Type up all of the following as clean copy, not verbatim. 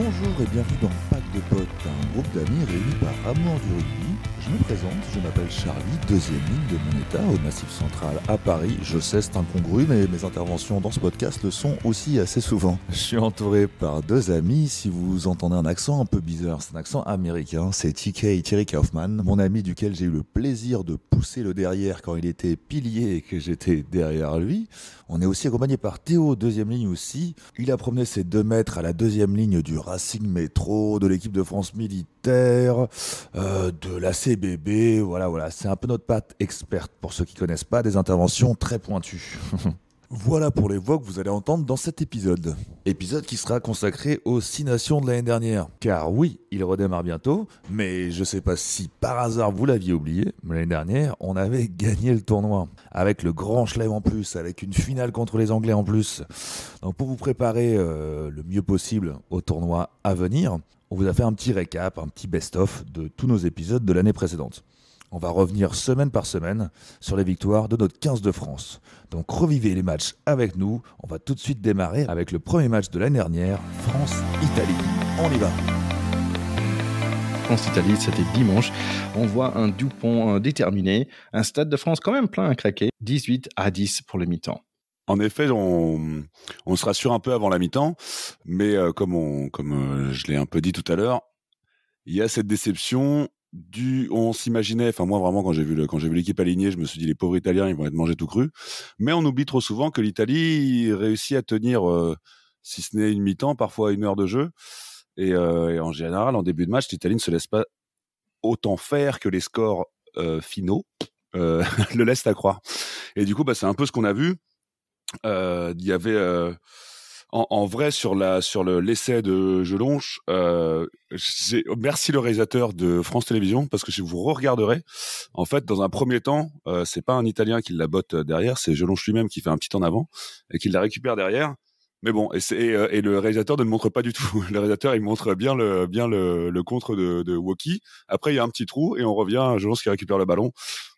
Bonjour et bienvenue dans Pack de Potes, un groupe d'amis réunis par amour du rugby. Je me présente, je m'appelle Charlie, deuxième ligne de mon état au Massif Central à Paris. Je sais, c'est incongru, mais mes interventions dans ce podcast le sont aussi assez souvent. Je suis entouré par deux amis. Si vous entendez un accent un peu bizarre, c'est un accent américain. C'est TK et Thierry Kaufman, mon ami duquel j'ai eu le plaisir de pousser le derrière quand il était pilier et que j'étais derrière lui. On est aussi accompagné par Théo, deuxième ligne aussi. Il a promené ses 2 mètres à la deuxième ligne du Racing Métro, de l'équipe de France militaire, de la CBB. Voilà, c'est un peu notre patte experte pour ceux qui connaissent pas, des interventions très pointues. Voilà pour les voix que vous allez entendre dans cet épisode. Épisode qui sera consacré aux 6 nations de l'année dernière. Car oui, il redémarre bientôt, mais je sais pas si par hasard vous l'aviez oublié, mais l'année dernière, on avait gagné le tournoi. Avec le grand chelem en plus, avec une finale contre les Anglais en plus. Donc pour vous préparer le mieux possible au tournoi à venir, on vous a fait un petit récap, un petit best-of de tous nos épisodes de l'année précédente. On va revenir semaine par semaine sur les victoires de notre 15 de France. Donc revivez les matchs avec nous. On va tout de suite démarrer avec le premier match de l'année dernière, France-Italie. On y va. France-Italie, c'était dimanche. On voit un Dupont déterminé, un stade de France quand même plein à craquer. 18-10 pour le mi-temps. En effet, on se rassure un peu avant la mi-temps, mais comme je l'ai un peu dit tout à l'heure, il y a cette déception. On s'imaginait, enfin moi vraiment quand j'ai vu l'équipe alignée, je me suis dit les pauvres Italiens ils vont être mangés tout cru, mais on oublie trop souvent que l'Italie réussit à tenir, si ce n'est une mi-temps, parfois 1 heure de jeu, et en général en début de match l'Italie ne se laisse pas autant faire que les scores finaux le laissent à croire. Et du coup c'est un peu ce qu'on a vu. Il y avait en vrai sur l'essai de Jelonche, merci le réalisateur de France Télévisions, parce que si vous regarderez, en fait dans un premier temps, c'est pas un Italien qui la botte derrière, c'est Jelonche lui-même qui fait un petit en avant et qui la récupère derrière. Mais bon, et le réalisateur ne le montre pas du tout. Le réalisateur il montre bien le contre de Woki. Après il y a un petit trou et on revient à Jelonche qui récupère le ballon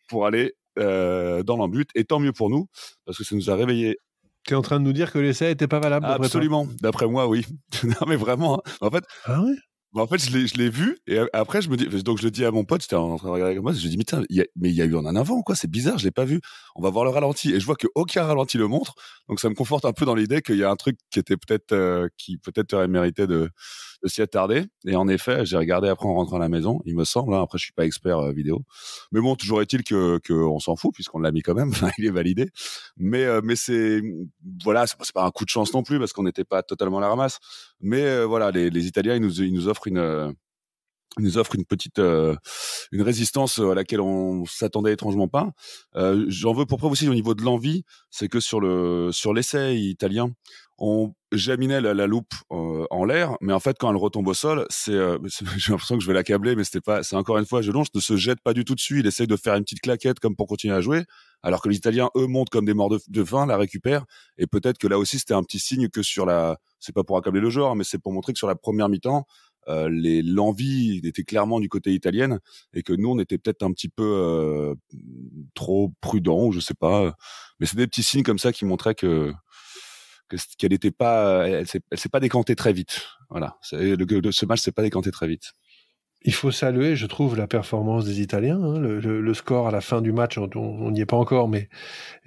pour aller dans l'embut, et tant mieux pour nous parce que ça nous a réveillé. Tu es en train de nous dire que l'essai était pas valable? Absolument, d'après moi, oui. Non, mais vraiment. Hein. En fait, ouais. Je l'ai vu, et après, je me dis, donc je le dis à mon pote, j'étais en train de regarder avec moi, je lui dis, mais il y a eu un avant, quoi, c'est bizarre, je l'ai pas vu. On va voir le ralenti, et je vois qu'aucun ralenti le montre, donc ça me conforte un peu dans l'idée qu'il y a un truc qui était qui peut-être aurait mérité de s'y attarder. Et en effet, j'ai regardé après en rentrant à la maison, il me semble, hein, après je suis pas expert vidéo, mais bon, toujours est-il que on s'en fout puisqu'on l'a mis quand même, il est validé. Mais c'est voilà, c'est pas un coup de chance non plus parce qu'on n'était pas totalement à la ramasse. Mais voilà, les Italiens ils nous offrent une petite une résistance à laquelle on s'attendait étrangement pas. J'en veux pour preuve aussi au niveau de l'envie, c'est que sur l'essai italien, on jaminait la loupe en l'air, mais en fait quand elle retombe au sol, j'ai l'impression que je vais l'accabler, mais c'est encore une fois Jelonche ne se jette pas du tout dessus, il essaye de faire une petite claquette comme pour continuer à jouer, alors que les Italiens eux montent comme des morts de faim, la récupèrent, et peut-être que là aussi c'était un petit signe que c'est pas pour accabler le joueur, mais c'est pour montrer que sur la première mi-temps l'envie était clairement du côté italien et que nous on était peut-être un petit peu trop prudent, ou je sais pas, mais c'est des petits signes comme ça qui montraient qu'elle était pas, elle s'est pas décantée très vite. Voilà, ce match s'est pas décanté très vite. Il faut saluer, je trouve, la performance des Italiens. Hein. Le score à la fin du match, on n'y est pas encore, mais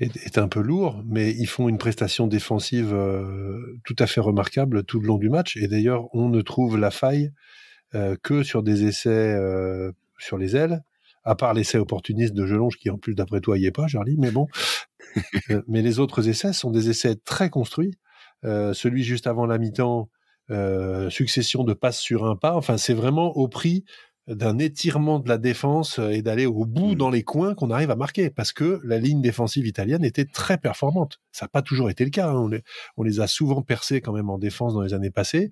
est un peu lourd. Mais ils font une prestation défensive tout à fait remarquable tout le long du match. Et d'ailleurs, on ne trouve la faille que sur des essais sur les ailes, à part l'essai opportuniste de Jelonche, qui en plus, d'après toi, y est pas, Charlie. Mais bon, mais les autres essais sont des essais très construits. Celui juste avant la mi-temps, succession de passes sur un pas. Enfin, c'est vraiment au prix d'un étirement de la défense et d'aller au bout dans les coins qu'on arrive à marquer, parce que la ligne défensive italienne était très performante. Ça n'a pas toujours été le cas. Hein. On les a souvent percés quand même en défense dans les années passées.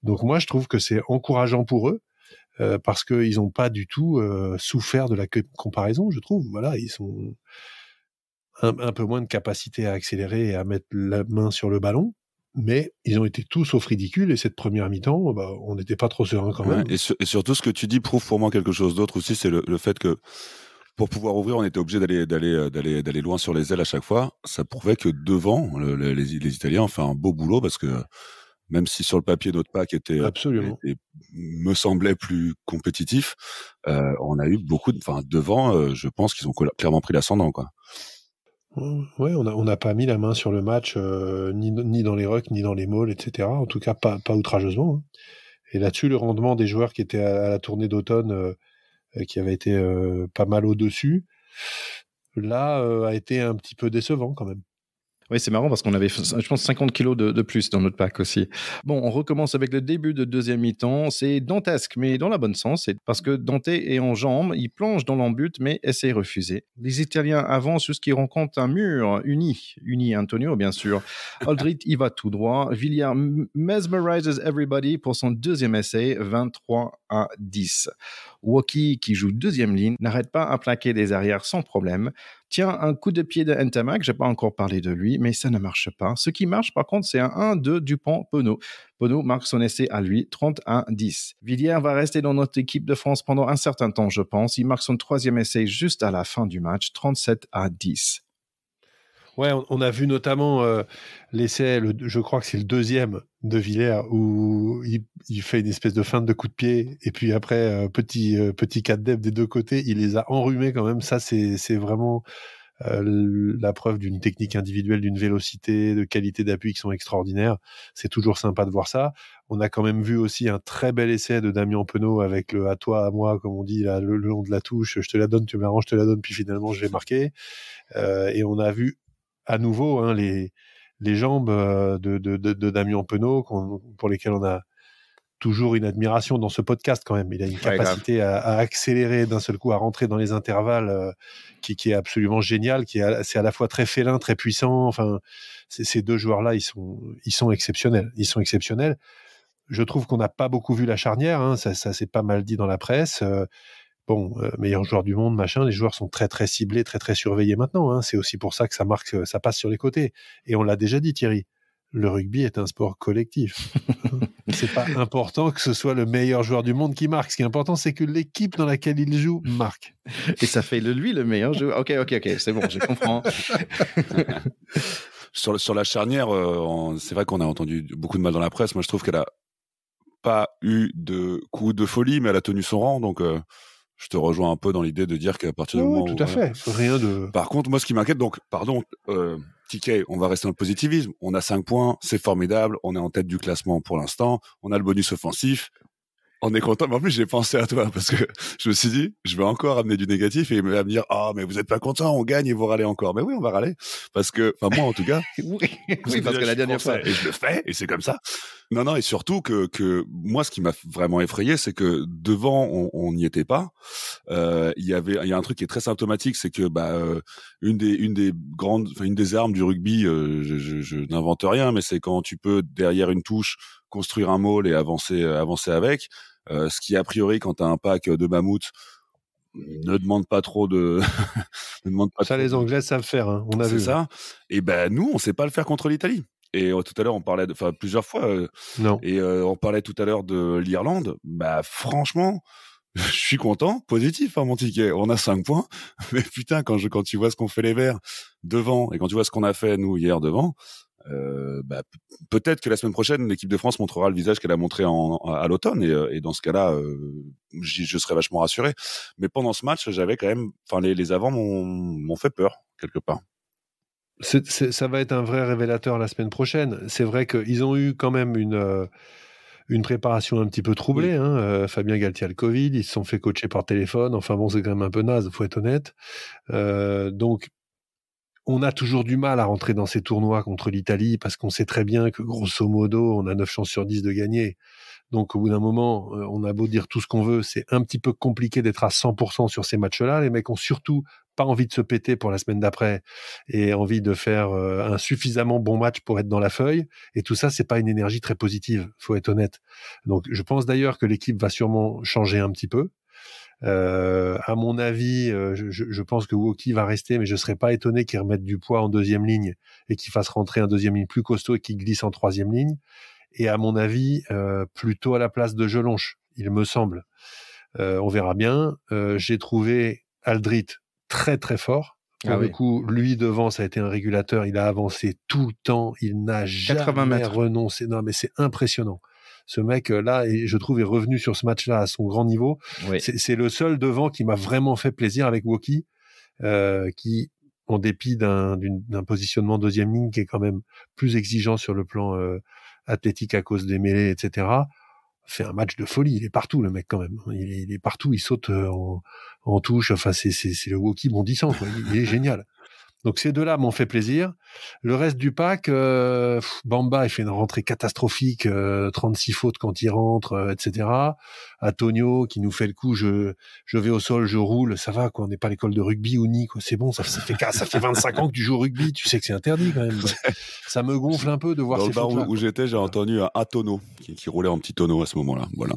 Donc moi, je trouve que c'est encourageant pour eux, parce qu'ils n'ont pas du tout souffert de la comparaison, je trouve. Voilà, ils sont un peu moins de capacité à accélérer et à mettre la main sur le ballon. Mais ils ont été tous sauf ridicules, et cette première mi-temps, on n'était pas trop serein quand même. Et surtout, ce que tu dis prouve pour moi quelque chose d'autre aussi, c'est le fait que pour pouvoir ouvrir, on était obligé d'aller loin sur les ailes à chaque fois. Ça prouvait que devant, les Italiens ont fait un beau boulot, parce que même si sur le papier notre pack me semblait plus compétitif, on a eu devant, je pense qu'ils ont clairement pris l'ascendant, quoi. Ouais, on n'a pas mis la main sur le match, ni dans les rucks, ni dans les mauls, etc. En tout cas, pas outrageusement. Hein. Et là-dessus, le rendement des joueurs qui étaient à la tournée d'automne, qui avait été pas mal au-dessus, là, a été un petit peu décevant quand même. Oui, c'est marrant parce qu'on avait, je pense, 50 kilos de plus dans notre pack aussi. Bon, on recommence avec le début de deuxième mi-temps. C'est dantesque, mais dans la bonne sens. C'est parce que Dante est en jambes, il plonge dans l'embut, mais essaie refusé. Les Italiens avancent jusqu'ils rencontrent un mur uni Antonio, bien sûr. Aldrit y va tout droit. Villiers mesmerizes everybody pour son deuxième essai, 23-10. Woki, qui joue deuxième ligne, n'arrête pas à plaquer des arrières sans problème. Tiens, un coup de pied de Ntamak, j'ai pas encore parlé de lui, mais ça ne marche pas. Ce qui marche, par contre, c'est un 1-2 Dupont-Penaud. Penaud marque son essai à lui, 30-10. Villiers va rester dans notre équipe de France pendant un certain temps, je pense. Il marque son troisième essai juste à la fin du match, 37-10. Ouais, on a vu notamment l'essai, je crois que c'est le deuxième de Villiers, où il fait une espèce de feinte de coup de pied, et puis après, petit cat dep des deux côtés, il les a enrhumés quand même. Ça, c'est vraiment la preuve d'une technique individuelle, d'une vélocité, de qualité d'appui qui sont extraordinaires. C'est toujours sympa de voir ça. On a quand même vu aussi un très bel essai de Damien Penaud avec le « à toi, à moi », comme on dit, là, le long de la touche, je te la donne, tu me la ranges, je te la donne, puis finalement, je l'ai marqué. Et on a vu à nouveau les jambes de Damien Penaud, pour lesquelles on a toujours une admiration dans ce podcast quand même. Il a une capacité à accélérer d'un seul coup, à rentrer dans les intervalles qui est absolument génial, c'est à la fois très félin, très puissant. Enfin, ces deux joueurs-là, ils sont exceptionnels. Ils sont exceptionnels. Je trouve qu'on n'a pas beaucoup vu la charnière, hein, ça s'est pas mal dit dans la presse. Meilleur joueur du monde, machin, les joueurs sont très très ciblés, très très surveillés maintenant. Hein. C'est aussi pour ça que ça passe sur les côtés. Et on l'a déjà dit, Thierry, le rugby est un sport collectif. C'est pas important que ce soit le meilleur joueur du monde qui marque. Ce qui est important, c'est que l'équipe dans laquelle il joue marque. Et ça fait lui le meilleur joueur. Ok, c'est bon, je comprends. Sur la charnière, c'est vrai qu'on a entendu beaucoup de mal dans la presse. Moi, je trouve qu'elle a pas eu de coup de folie, mais elle a tenu son rang. Donc, je te rejoins un peu dans l'idée de dire qu'à partir du moment tout à fait. Rien de. Par contre, moi, ce qui m'inquiète, donc, pardon, Ticket, on va rester dans le positivisme. On a 5 points, c'est formidable. On est en tête du classement pour l'instant. On a le bonus offensif. On est content. Mais en plus, j'ai pensé à toi parce que je me suis dit, je vais encore amener du négatif et il va me dire, mais vous êtes pas content, on gagne et vous râlez encore. Mais oui, on va râler. Parce que, moi, en tout cas. oui, parce que la dernière fois. Et je le fais et c'est comme ça. Non, et surtout que moi, ce qui m'a vraiment effrayé, c'est que devant, on n'y était pas. Il y a un truc qui est très symptomatique, c'est que une des armes du rugby, je n'invente rien, mais c'est quand tu peux derrière une touche construire un maul et avancer avec. Ce qui a priori, quand t'as un pack de mammouths, ne demande pas trop de. Ça, les Anglais savent faire. Hein. On a vu. C'est ça. Et nous, on sait pas le faire contre l'Italie. Et tout à l'heure, on parlait plusieurs fois. Non. Et on parlait tout à l'heure de l'Irlande. Franchement, je suis content, positif, mon ticket. On a 5 points. Mais putain, quand tu vois ce qu'on fait les Verts devant et quand tu vois ce qu'on a fait nous hier devant, peut-être que la semaine prochaine, l'équipe de France montrera le visage qu'elle a montré à l'automne. Et dans ce cas-là, je serais vachement rassuré. Mais pendant ce match, j'avais quand même, les avants m'ont fait peur quelque part. Ça va être un vrai révélateur la semaine prochaine. C'est vrai qu'ils ont eu quand même une préparation un petit peu troublée. Oui. Hein. Fabien Galtier a le Covid, ils se sont fait coacher par téléphone. Enfin bon, c'est quand même un peu naze, faut être honnête. Donc, on a toujours du mal à rentrer dans ces tournois contre l'Italie parce qu'on sait très bien que grosso modo, on a 9 chances sur 10 de gagner. Donc, au bout d'un moment, on a beau dire tout ce qu'on veut, c'est un petit peu compliqué d'être à 100% sur ces matchs-là. Les mecs ont surtout pas envie de se péter pour la semaine d'après et envie de faire un suffisamment bon match pour être dans la feuille. Et tout ça, c'est pas une énergie très positive, faut être honnête. Donc, je pense d'ailleurs que l'équipe va sûrement changer un petit peu. À mon avis, je pense que Woki va rester, mais je serais pas étonné qu'il remette du poids en deuxième ligne et qu'il fasse rentrer un deuxième ligne plus costaud et qu'il glisse en troisième ligne. Et à mon avis, plutôt à la place de Jelonche, il me semble. On verra bien. J'ai trouvé Aldrit très très fort. Pour le coup, lui devant, ça a été un régulateur. Il a avancé tout le temps. Il n'a jamais renoncé. Non, mais c'est impressionnant. Ce mec-là, je trouve, est revenu sur ce match-là à son grand niveau. Oui. C'est le seul devant qui m'a vraiment fait plaisir avec Woki, qui, en dépit d'un positionnement deuxième ligne qui est quand même plus exigeant sur le plan athlétique à cause des mêlées, etc., fait un match de folie. Il est partout, le mec, quand même. Il est partout. Il saute en touche. Enfin, c'est le Woki bondissant, quoi. Il est génial. Donc ces deux-là m'ont fait plaisir. Le reste du pack, Bamba, il fait une rentrée catastrophique, 36 fautes quand il rentre, etc. Antonio qui nous fait le coup, je vais au sol, je roule, ça va quoi. On n'est pas à l'école de rugby ou ni quoi. C'est bon, ça fait 25 ans que tu joues au rugby, tu sais que c'est interdit quand même. Ça me gonfle un peu de voir dans ces le bar fautes-là. où j'étais, j'ai entendu un Atono qui roulait en petit tonneau à ce moment-là. Voilà.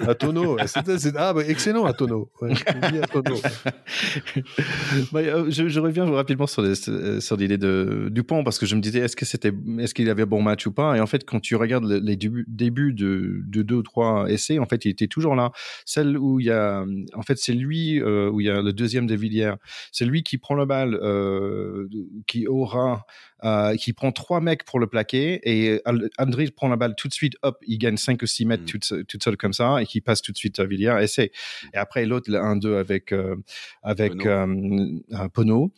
Atono, excellent Atono. Ouais, je reviens rapidement sur l'idée de Dupont parce que je me disais est-ce qu'il avait un bon match ou pas, et en fait quand tu regardes les débuts de 2 ou 3 essais, en fait il était toujours là. Celle où il y a en fait c'est lui où il y a le deuxième de Villiers, c'est lui qui prend la balle qui prend 3 mecs pour le plaquer, et André prend la balle tout de suite, hop, il gagne 5 ou 6 mètres toute seule comme ça, et qui passe tout de suite à Villiers, essai. Et après l'autre, le 1-2 avec Pono,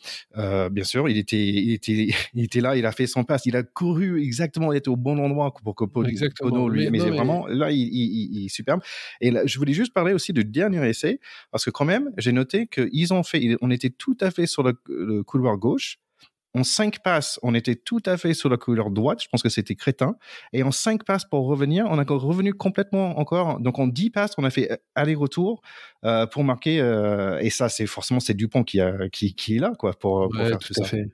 bien sûr, il était là, il a fait son passe, il a couru exactement, il était au bon endroit pour que Pono lui, mais vraiment, là, il est superbe. Et là, je voulais juste parler aussi du dernier essai, parce que quand même, j'ai noté on était tout à fait sur le couloir gauche. En 5 passes, on était tout à fait sur la couloir droite. Je pense que c'était crétin. Et en 5 passes pour revenir, on a revenu complètement encore. Donc en 10 passes, on a fait aller-retour pour marquer. Et ça, c'est Dupont qui est là, quoi, pour faire tout ça. Fait.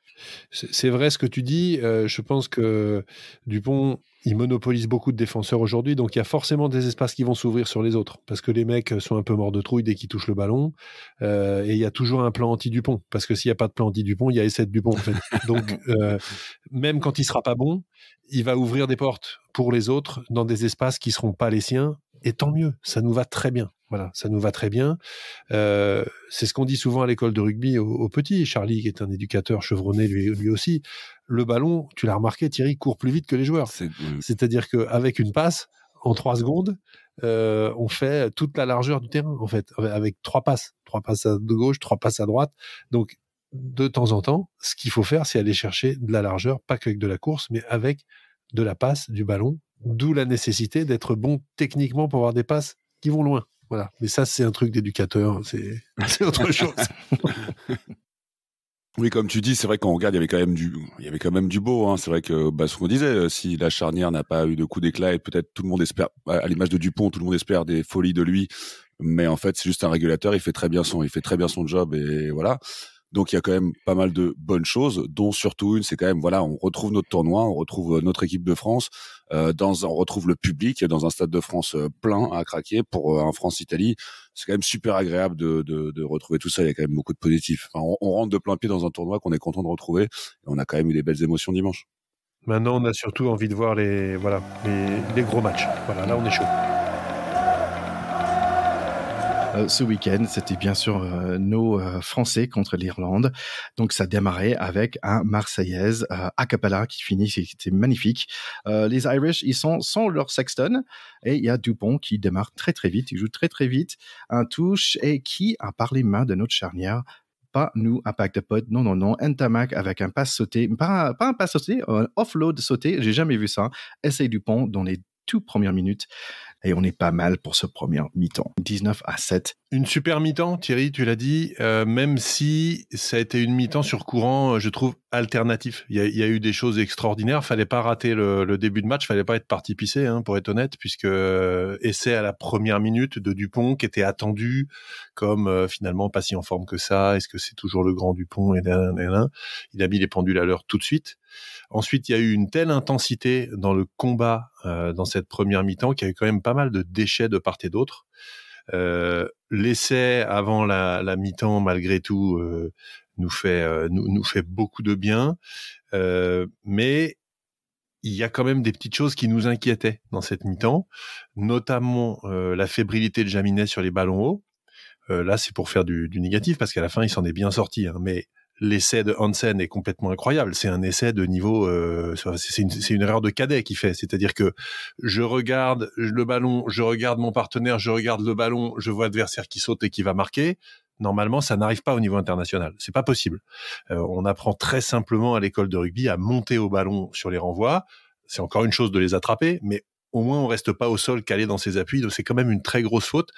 C'est vrai ce que tu dis. Je pense que Dupont, il monopolise beaucoup de défenseurs aujourd'hui, donc il y a forcément des espaces qui vont s'ouvrir sur les autres, parce que les mecs sont un peu morts de trouille dès qu'ils touchent le ballon, et il y a toujours un plan anti-Dupont, parce que s'il n'y a pas de plan anti-Dupont, il y a essai de Dupont, en fait. Donc, même quand il sera pas bon, il va ouvrir des portes pour les autres dans des espaces qui seront pas les siens, et tant mieux, ça nous va très bien. Voilà, ça nous va très bien. C'est ce qu'on dit souvent à l'école de rugby aux petits. Charlie, qui est un éducateur chevronné lui aussi, le ballon, tu l'as remarqué, Thierry, court plus vite que les joueurs. C'est-à-dire qu'avec une passe, en 3 secondes, on fait toute la largeur du terrain, en fait, avec 3 passes. 3 passes de gauche, 3 passes à droite. Donc, de temps en temps, ce qu'il faut faire, c'est aller chercher de la largeur, pas qu'avec de la course, mais avec de la passe, du ballon, d'où la nécessité d'être bon techniquement pour avoir des passes qui vont loin. Voilà. Mais ça, c'est un truc d'éducateur, c'est autre chose. Oui, comme tu dis, c'est vrai qu'on regarde, il y avait quand même du beau, hein. C'est vrai que, ce qu'on disait, si la charnière n'a pas eu de coup d'éclat, et peut-être tout le monde espère, à l'image de Dupont, tout le monde espère des folies de lui. Mais en fait, c'est juste un régulateur, il fait très bien son job, et voilà. Donc, il y a quand même pas mal de bonnes choses, dont surtout une, c'est quand même, voilà, on retrouve notre tournoi, on retrouve notre équipe de France, on retrouve le public dans un stade de France plein à craquer pour un France-Italie. C'est quand même super agréable de retrouver tout ça. Il y a quand même beaucoup de positifs. Enfin, on rentre de plein pied dans un tournoi qu'on est content de retrouver, et on a quand même eu des belles émotions dimanche. Maintenant, on a surtout envie de voir les gros matchs. Voilà, là, on est chaud. Ce week-end, c'était bien sûr nos Français contre l'Irlande. Donc, ça démarrait avec un Marseillaise a cappella qui finit, c'était magnifique. Les Irish, ils sont sans leur Sexton, et il y a Dupont qui démarre très très vite, il joue très très vite, un touche, et qui a par les mains de notre charnière, pas nous, un pack de potes, non, Ntamak avec un passe sauté, pas un passe sauté, un offload sauté, j'ai jamais vu ça. Essai Dupont dans les toutes premières minutes. Et on est pas mal pour ce premier mi-temps. 19-7. Une super mi-temps, Thierry, tu l'as dit, même si ça a été une mi-temps sur courant, je trouve, alternatif. Il y a eu des choses extraordinaires. Fallait pas rater le début de match, fallait pas être parti pisser, hein, pour être honnête, puisque essai à la première minute de Dupont, qui était attendu comme finalement pas si en forme que ça. Est-ce que c'est toujours le grand Dupont? Et il a mis les pendules à l'heure tout de suite. Ensuite, il y a eu une telle intensité dans le combat dans cette première mi-temps qu'il y a eu quand même pas mal de déchets de part et d'autre. L'essai avant la mi-temps, malgré tout, nous fait beaucoup de bien, mais il y a quand même des petites choses qui nous inquiétaient dans cette mi-temps, notamment la fébrilité de Jaminet sur les ballons hauts. Là, c'est pour faire du négatif, parce qu'à la fin, il s'en est bien sorti, hein, mais l'essai de Hansen est complètement incroyable. C'est un essai de niveau, c'est une erreur de cadet qu'il fait. C'est-à-dire que je regarde le ballon, je regarde mon partenaire, je regarde le ballon, je vois l'adversaire qui saute et qui va marquer. Normalement, ça n'arrive pas au niveau international. C'est pas possible. On apprend très simplement à l'école de rugby à monter au ballon sur les renvois. C'est encore une chose de les attraper, mais au moins on reste pas au sol calé dans ses appuis, donc c'est quand même une très grosse faute.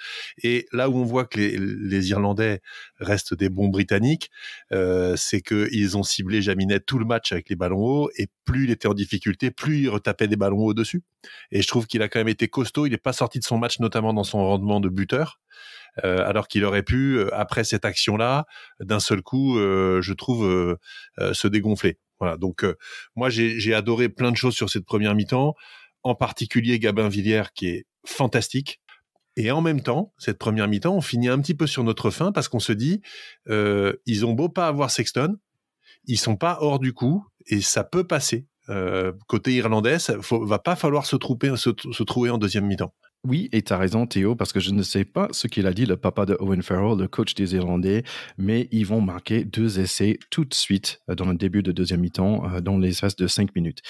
Et là où on voit que les Irlandais restent des bons Britanniques, c'est qu'ils ont ciblé Jaminet tout le match avec les ballons hauts, et plus il était en difficulté, plus il retapait des ballons hauts dessus. Et je trouve qu'il a quand même été costaud, il n'est pas sorti de son match, notamment dans son rendement de buteur, alors qu'il aurait pu, après cette action-là, d'un seul coup, je trouve, se dégonfler. Voilà, donc moi j'ai adoré plein de choses sur cette première mi-temps, en particulier Gabin Villiers qui est fantastique. Et en même temps, cette première mi-temps, on finit un petit peu sur notre faim parce qu'on se dit, ils ont beau pas avoir Sexton, ils sont pas hors du coup et ça peut passer. Côté irlandais, va pas falloir se trouver en deuxième mi-temps. Oui, et tu as raison Théo, parce que je ne sais pas ce qu'il a dit, le papa de Owen Farrell, le coach des Irlandais, mais ils vont marquer 2 essais tout de suite dans le début de deuxième mi-temps, dans l'espace de 5 minutes.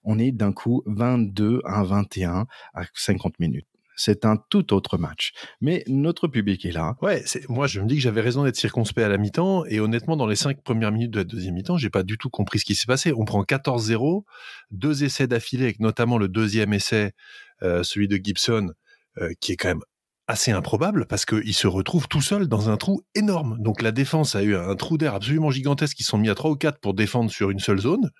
On est d'un coup 22-21 à 50 minutes. C'est un tout autre match. Mais notre public est là. Ouais, moi je me dis que j'avais raison d'être circonspect à la mi-temps, et honnêtement, dans les 5 premières minutes de la deuxième mi-temps, j'ai pas du tout compris ce qui s'est passé. On prend 14-0, 2 essais d'affilée, avec notamment le deuxième essai, celui de Gibson, qui est quand même assez improbable, parce qu'il se retrouve tout seul dans un trou énorme. Donc la défense a eu un trou d'air absolument gigantesque, ils sont mis à 3 ou 4 pour défendre sur une seule zone,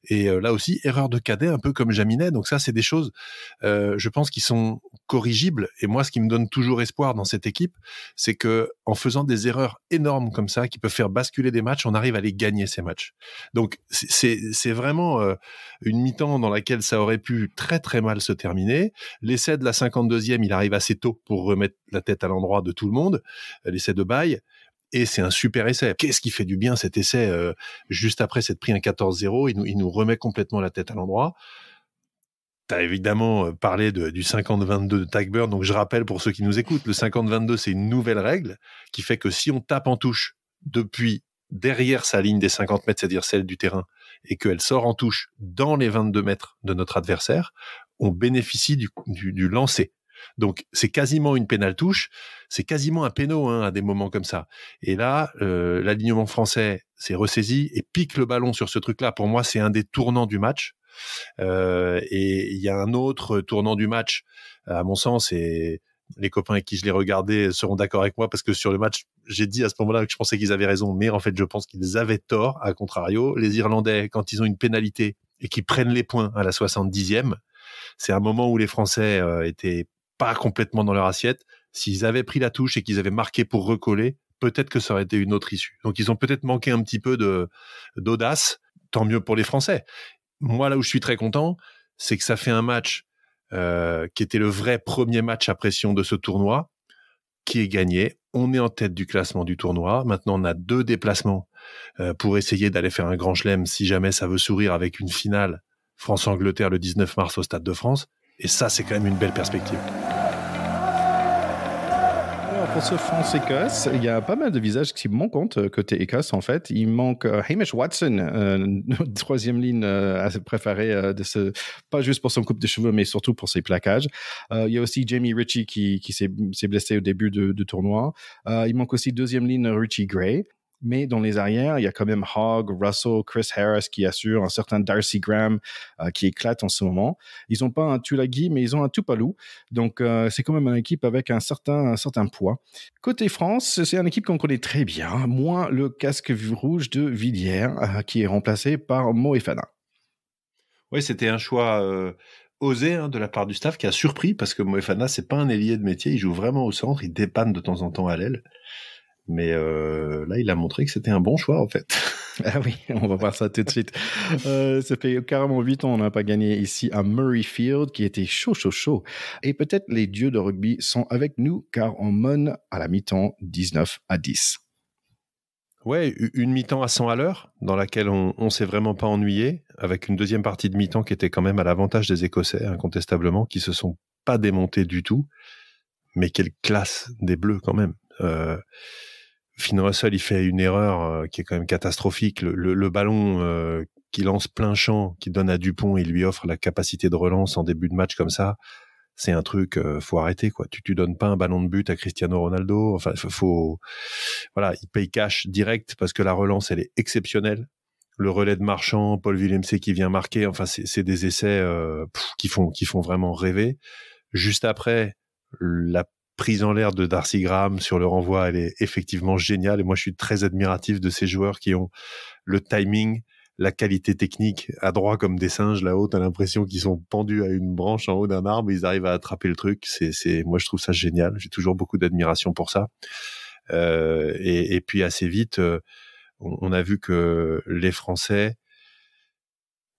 et là aussi, erreur de cadet, un peu comme Jaminet. Donc ça, c'est des choses, je pense, qui sont corrigibles, et moi, ce qui me donne toujours espoir dans cette équipe, c'est que en faisant des erreurs énormes comme ça, qui peuvent faire basculer des matchs, on arrive à les gagner, ces matchs. Donc c'est vraiment une mi-temps dans laquelle ça aurait pu très très mal se terminer. L'essai de la 52e, il arrive assez tôt pour remettre la tête à l'endroit de tout le monde, l'essai de Baye, et c'est un super essai. Qu'est-ce qui fait du bien cet essai, juste après s'être pris un 14-0, il nous remet complètement la tête à l'endroit. T'as évidemment parlé du 50-22 de Tagburn, donc je rappelle pour ceux qui nous écoutent, le 50-22, c'est une nouvelle règle qui fait que si on tape en touche depuis derrière sa ligne des 50 mètres, c'est-à-dire celle du terrain, et qu'elle sort en touche dans les 22 mètres de notre adversaire, on bénéficie du lancer. Donc c'est quasiment une pénale touche, c'est quasiment un péno à des moments comme ça. Et là, l'alignement français s'est ressaisi et pique le ballon sur ce truc-là. Pour moi, c'est un des tournants du match. Et il y a un autre tournant du match, à mon sens, et les copains avec qui je l'ai regardé seront d'accord avec moi, parce que sur le match, j'ai dit à ce moment-là que je pensais qu'ils avaient raison, mais en fait, je pense qu'ils avaient tort, à contrario. Les Irlandais, quand ils ont une pénalité et qu'ils prennent les points à la 70e, c'est un moment où les Français étaient pas complètement dans leur assiette. S'ils avaient pris la touche et qu'ils avaient marqué pour recoller, peut-être que ça aurait été une autre issue. Donc ils ont peut-être manqué un petit peu d'audace. Tant mieux pour les Français. Moi, là où je suis très content, c'est que ça fait un match qui était le vrai premier match à pression de ce tournoi, qui est gagné. On est en tête du classement du tournoi. Maintenant, on a 2 déplacements pour essayer d'aller faire un grand chelem, si jamais ça veut sourire, avec une finale France-Angleterre le 19 mars au Stade de France. Et ça, c'est quand même une belle perspective. Alors pour ce France-Écosse, il y a pas mal de visages qui me manquent côté Écosse, en fait. Il manque Hamish Watson, notre troisième ligne préférée, pas juste pour son coupe de cheveux, mais surtout pour ses plaquages. Il y a aussi Jamie Ritchie qui s'est blessé au début du tournoi. Il manque aussi deuxième ligne Richie Gray. Mais dans les arrières, il y a quand même Hogg, Russell, Chris Harris qui assure, un certain Darcy Graham qui éclate en ce moment. Ils n'ont pas un Tulagi, mais ils ont un Tupalou. Donc, c'est quand même une équipe avec un certain poids. Côté France, c'est une équipe qu'on connaît très bien, moins le casque rouge de Villiers, qui est remplacé par Moefana. Oui, c'était un choix osé de la part du staff, qui a surpris, parce que Moefana, c'est pas un ailier de métier, il joue vraiment au centre, il dépanne de temps en temps à l'aile. Mais là, il a montré que c'était un bon choix, en fait. Ah oui, on va voir ça tout de suite. Ça fait carrément 8 ans on n'a pas gagné ici à Murrayfield, qui était chaud. Et peut-être les dieux de rugby sont avec nous, car on mène à la mi-temps 19-10. Ouais, une mi-temps à 100 à l'heure, dans laquelle on s'est vraiment pas ennuyé, avec une deuxième partie de mi-temps qui était quand même à l'avantage des Écossais, incontestablement, qui se sont pas démontés du tout. Mais quelle classe des Bleus, quand même. Finn Russell, il fait une erreur qui est quand même catastrophique. Le ballon qui lance plein champ, qui donne à Dupont, il lui offre la capacité de relance en début de match comme ça. C'est un truc, faut arrêter, quoi. Tu donnes pas un ballon de but à Cristiano Ronaldo. Enfin, voilà, il paye cash direct parce que la relance, elle est exceptionnelle. Le relais de Marchand, Paul Villemc qui vient marquer. Enfin, c'est des essais qui font vraiment rêver. Juste après, la prise en l'air de Darcy Graham sur le renvoi, elle est effectivement géniale. Et moi, je suis très admiratif de ces joueurs qui ont le timing, la qualité technique, à droit comme des singes. Là-haut, t'as l'impression qu'ils sont pendus à une branche en haut d'un arbre. Ils arrivent à attraper le truc. Moi, je trouve ça génial. J'ai toujours beaucoup d'admiration pour ça. Et puis assez vite, on a vu que les Français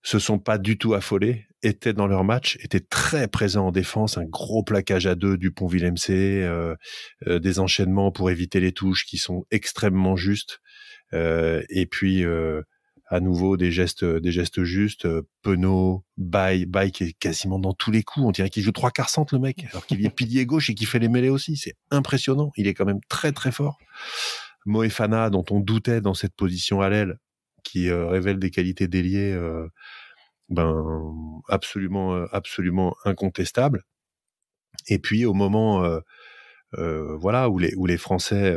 se sont pas du tout affolés, étaient dans leur match, étaient très présents en défense, un gros plaquage à 2 Dupont-Villemc, des enchaînements pour éviter les touches qui sont extrêmement justes, et puis à nouveau des gestes justes. Penaud, Baye qui est quasiment dans tous les coups, on dirait qu'il joue 3/4 centre le mec, alors qu'il est pilier gauche et qu'il fait les mêlées aussi, c'est impressionnant, il est quand même très très fort. Moefana, dont on doutait dans cette position à l'aile, qui révèle des qualités d'ailier absolument incontestables. Et puis au moment voilà où les Français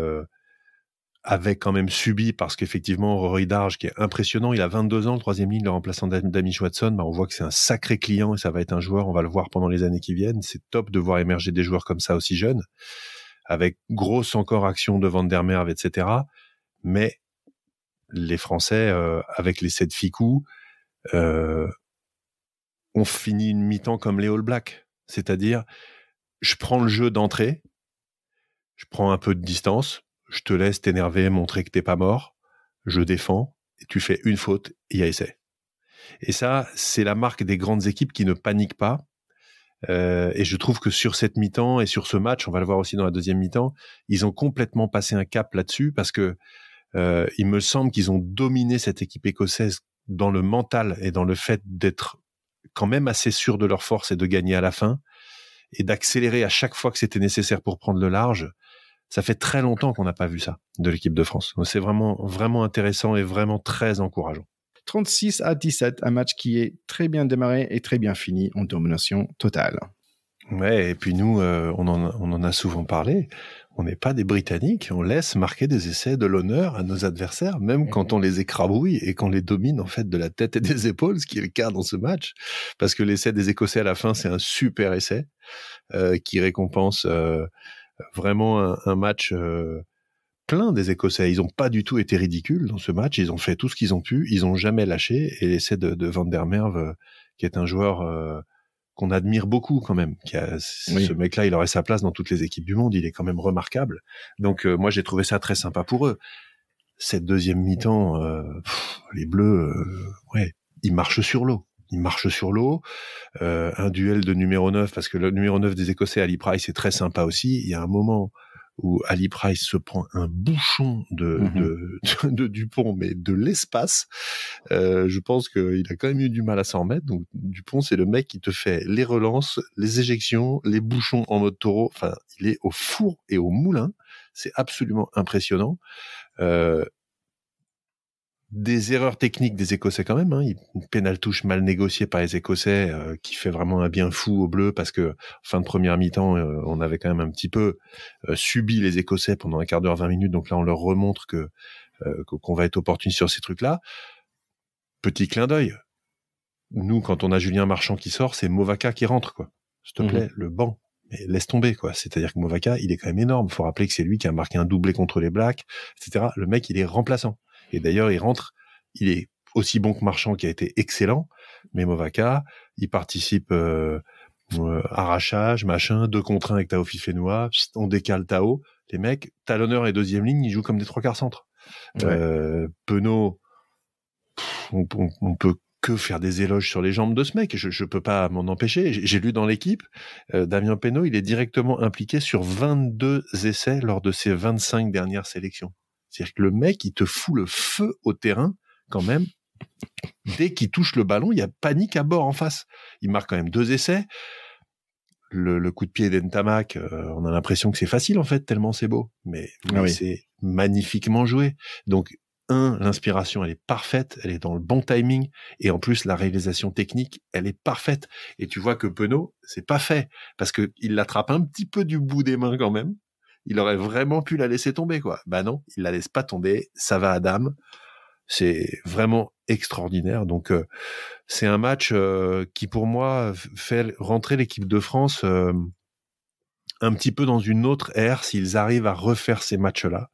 avaient quand même subi, parce qu'effectivement Rory Darge, qui est impressionnant, il a 22 ans, le troisième ligne, le remplaçant d'Amish Watson, on voit que c'est un sacré client et ça va être un joueur, on va le voir pendant les années qui viennent. C'est top de voir émerger des joueurs comme ça aussi jeunes, avec grosse encore action de Van der Merwe, etc. Mais les Français, avec les 7 ficous, on finit une mi-temps comme les All Blacks. C'est-à-dire, je prends le jeu d'entrée, je prends un peu de distance, je te laisse t'énerver, montrer que t'es pas mort, je défends, et tu fais une faute, il y a essai. Et ça, c'est la marque des grandes équipes qui ne paniquent pas. Et je trouve que sur cette mi-temps et sur ce match, on va le voir aussi dans la deuxième mi-temps, ils ont complètement passé un cap là-dessus, parce que il me semble qu'ils ont dominé cette équipe écossaise dans le mental et dans le fait d'être quand même assez sûrs de leur force et de gagner à la fin et d'accélérer à chaque fois que c'était nécessaire pour prendre le large. Ça fait très longtemps qu'on n'a pas vu ça de l'équipe de France. Donc c'est vraiment intéressant et vraiment très encourageant. 36-17, un match qui est très bien démarré et très bien fini en domination totale. Ouais, et puis nous, on en a souvent parlé. On n'est pas des Britanniques, on laisse marquer des essais de l'honneur à nos adversaires, même quand on les écrabouille et qu'on les domine en fait de la tête et des épaules, ce qui est le cas dans ce match, parce que l'essai des Écossais à la fin, c'est un super essai qui récompense vraiment un match plein des Écossais. Ils n'ont pas du tout été ridicules dans ce match, ils ont fait tout ce qu'ils ont pu, ils n'ont jamais lâché, et l'essai de Van der Merwe, qui est un joueur qu'on admire beaucoup quand même. Ce mec-là, il aurait sa place dans toutes les équipes du monde. Il est quand même remarquable. Donc moi, j'ai trouvé ça très sympa pour eux. Cette deuxième mi-temps, les Bleus, ils marchent sur l'eau. Un duel de numéro 9, parce que le numéro 9 des Écossais, Ali Price, est très sympa aussi. Il y a un moment où Ali Price se prend un bouchon de Dupont, mais de l'espace. Je pense qu'il a quand même eu du mal à s'en remettre. Donc Dupont, c'est le mec qui te fait les relances, les éjections, les bouchons en mode taureau. Enfin, il est au four et au moulin. C'est absolument impressionnant. Des erreurs techniques des Écossais quand même, une pénale touche mal négociée par les Écossais qui fait vraiment un bien fou aux Bleus, parce que fin de première mi-temps, on avait quand même un petit peu subi les Écossais pendant un quart d'heure, 20 minutes, donc là on leur remontre qu'on va être opportuniste sur ces trucs-là. Petit clin d'œil, nous quand on a Julien Marchand qui sort, c'est Movaka qui rentre, quoi. S'il te plaît, le banc. Mais laisse tomber, quoi. C'est-à-dire que Movaka, il est quand même énorme. Faut rappeler que c'est lui qui a marqué un doublé contre les Blacks, etc. Le mec, il est remplaçant. Et d'ailleurs, il rentre, il est aussi bon que Marchand, qui a été excellent, mais Movaka, il participe arrachage, machin, 2 contre 1 avec Tao Fifenoa, on décale Tao, les mecs, talonneur et deuxième ligne, ils jouent comme des 3/4 centres. Ouais. Penaud, on peut que faire des éloges sur les jambes de ce mec, je peux pas m'en empêcher. J'ai lu dans l'équipe, Damien Penaud, il est directement impliqué sur 22 essais lors de ses 25 dernières sélections. C'est-à-dire que le mec, il te fout le feu au terrain, quand même. Dès qu'il touche le ballon, il y a panique à bord en face. Il marque quand même 2 essais. le coup de pied d'Ntamak, on a l'impression que c'est facile en fait, tellement c'est beau. Mais c'est magnifiquement joué. Donc, l'inspiration, elle est parfaite, elle est dans le bon timing, et en plus, la réalisation technique, elle est parfaite. Et tu vois que Penaud, c'est pas fait, parce que il l'attrape un petit peu du bout des mains quand même. Il aurait vraiment pu la laisser tomber, quoi. Bah non, il la laisse pas tomber, ça va à dame. C'est vraiment extraordinaire. Donc, c'est un match qui, pour moi, fait rentrer l'équipe de France un petit peu dans une autre ère s'ils arrivent à refaire ces matchs-là.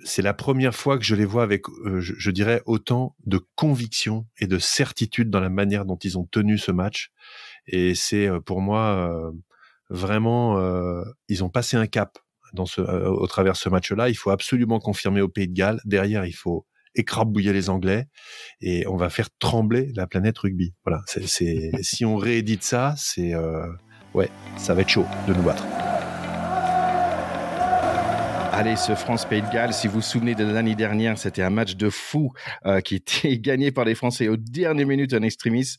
C'est la première fois que je les vois avec, je dirais, autant de conviction et de certitude dans la manière dont ils ont tenu ce match. Et c'est pour moi vraiment, ils ont passé un cap au travers de ce match-là. Il faut absolument confirmer au Pays de Galles. Derrière, il faut écrabouiller les Anglais et on va faire trembler la planète rugby. Voilà. Si on réédite ça, ça va être chaud de nous battre. Allez, ce France-Pays de Galles, si vous vous souvenez de l'année dernière, c'était un match de fou qui était gagné par les Français aux dernières minutes en extremis.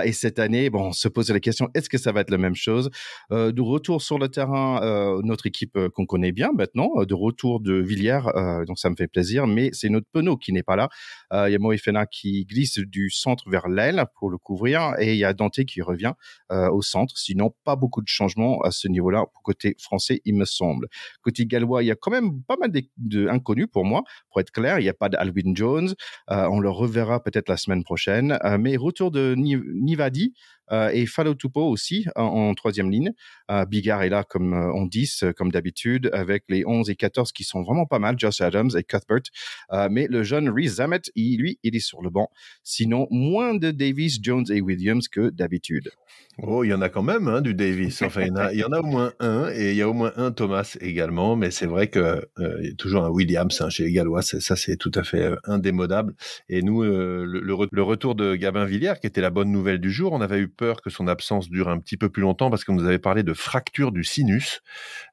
Et cette année, on se pose la question, est-ce que ça va être la même chose? De retour sur le terrain, notre équipe qu'on connaît bien maintenant, de retour de Villiers, donc ça me fait plaisir, mais c'est notre Penaud qui n'est pas là. Il y a Moefena qui glisse du centre vers l'aile pour le couvrir, et il y a Dante qui revient au centre. Sinon, pas beaucoup de changements à ce niveau-là pour côté français, il me semble. Côté gallois, il y a quand même pas mal d'inconnus pour moi. Pour être clair, il n'y a pas d'Alwyn Jones. On le reverra peut-être la semaine prochaine. Mais retour de Nivadi et Falotupo aussi en troisième ligne. Bigard est là comme en 10, comme d'habitude, avec les 11 et 14 qui sont vraiment pas mal, Josh Adams et Cuthbert. Mais le jeune Rhys Zamet, il est sur le banc. Sinon, moins de Davis, Jones et Williams que d'habitude. Oh, il y en a quand même du Davis. Enfin, il y en a au moins un, et il y a au moins un Thomas également. Mais c'est vrai que il y a toujours un Williams chez les Gallois. Ça, c'est tout à fait indémodable. Et nous, le retour de Gabin Villiers, qui était la bonne nouvelle du jour, on avait eu peur que son absence dure un petit peu plus longtemps parce qu'on nous avait parlé de fracture du sinus.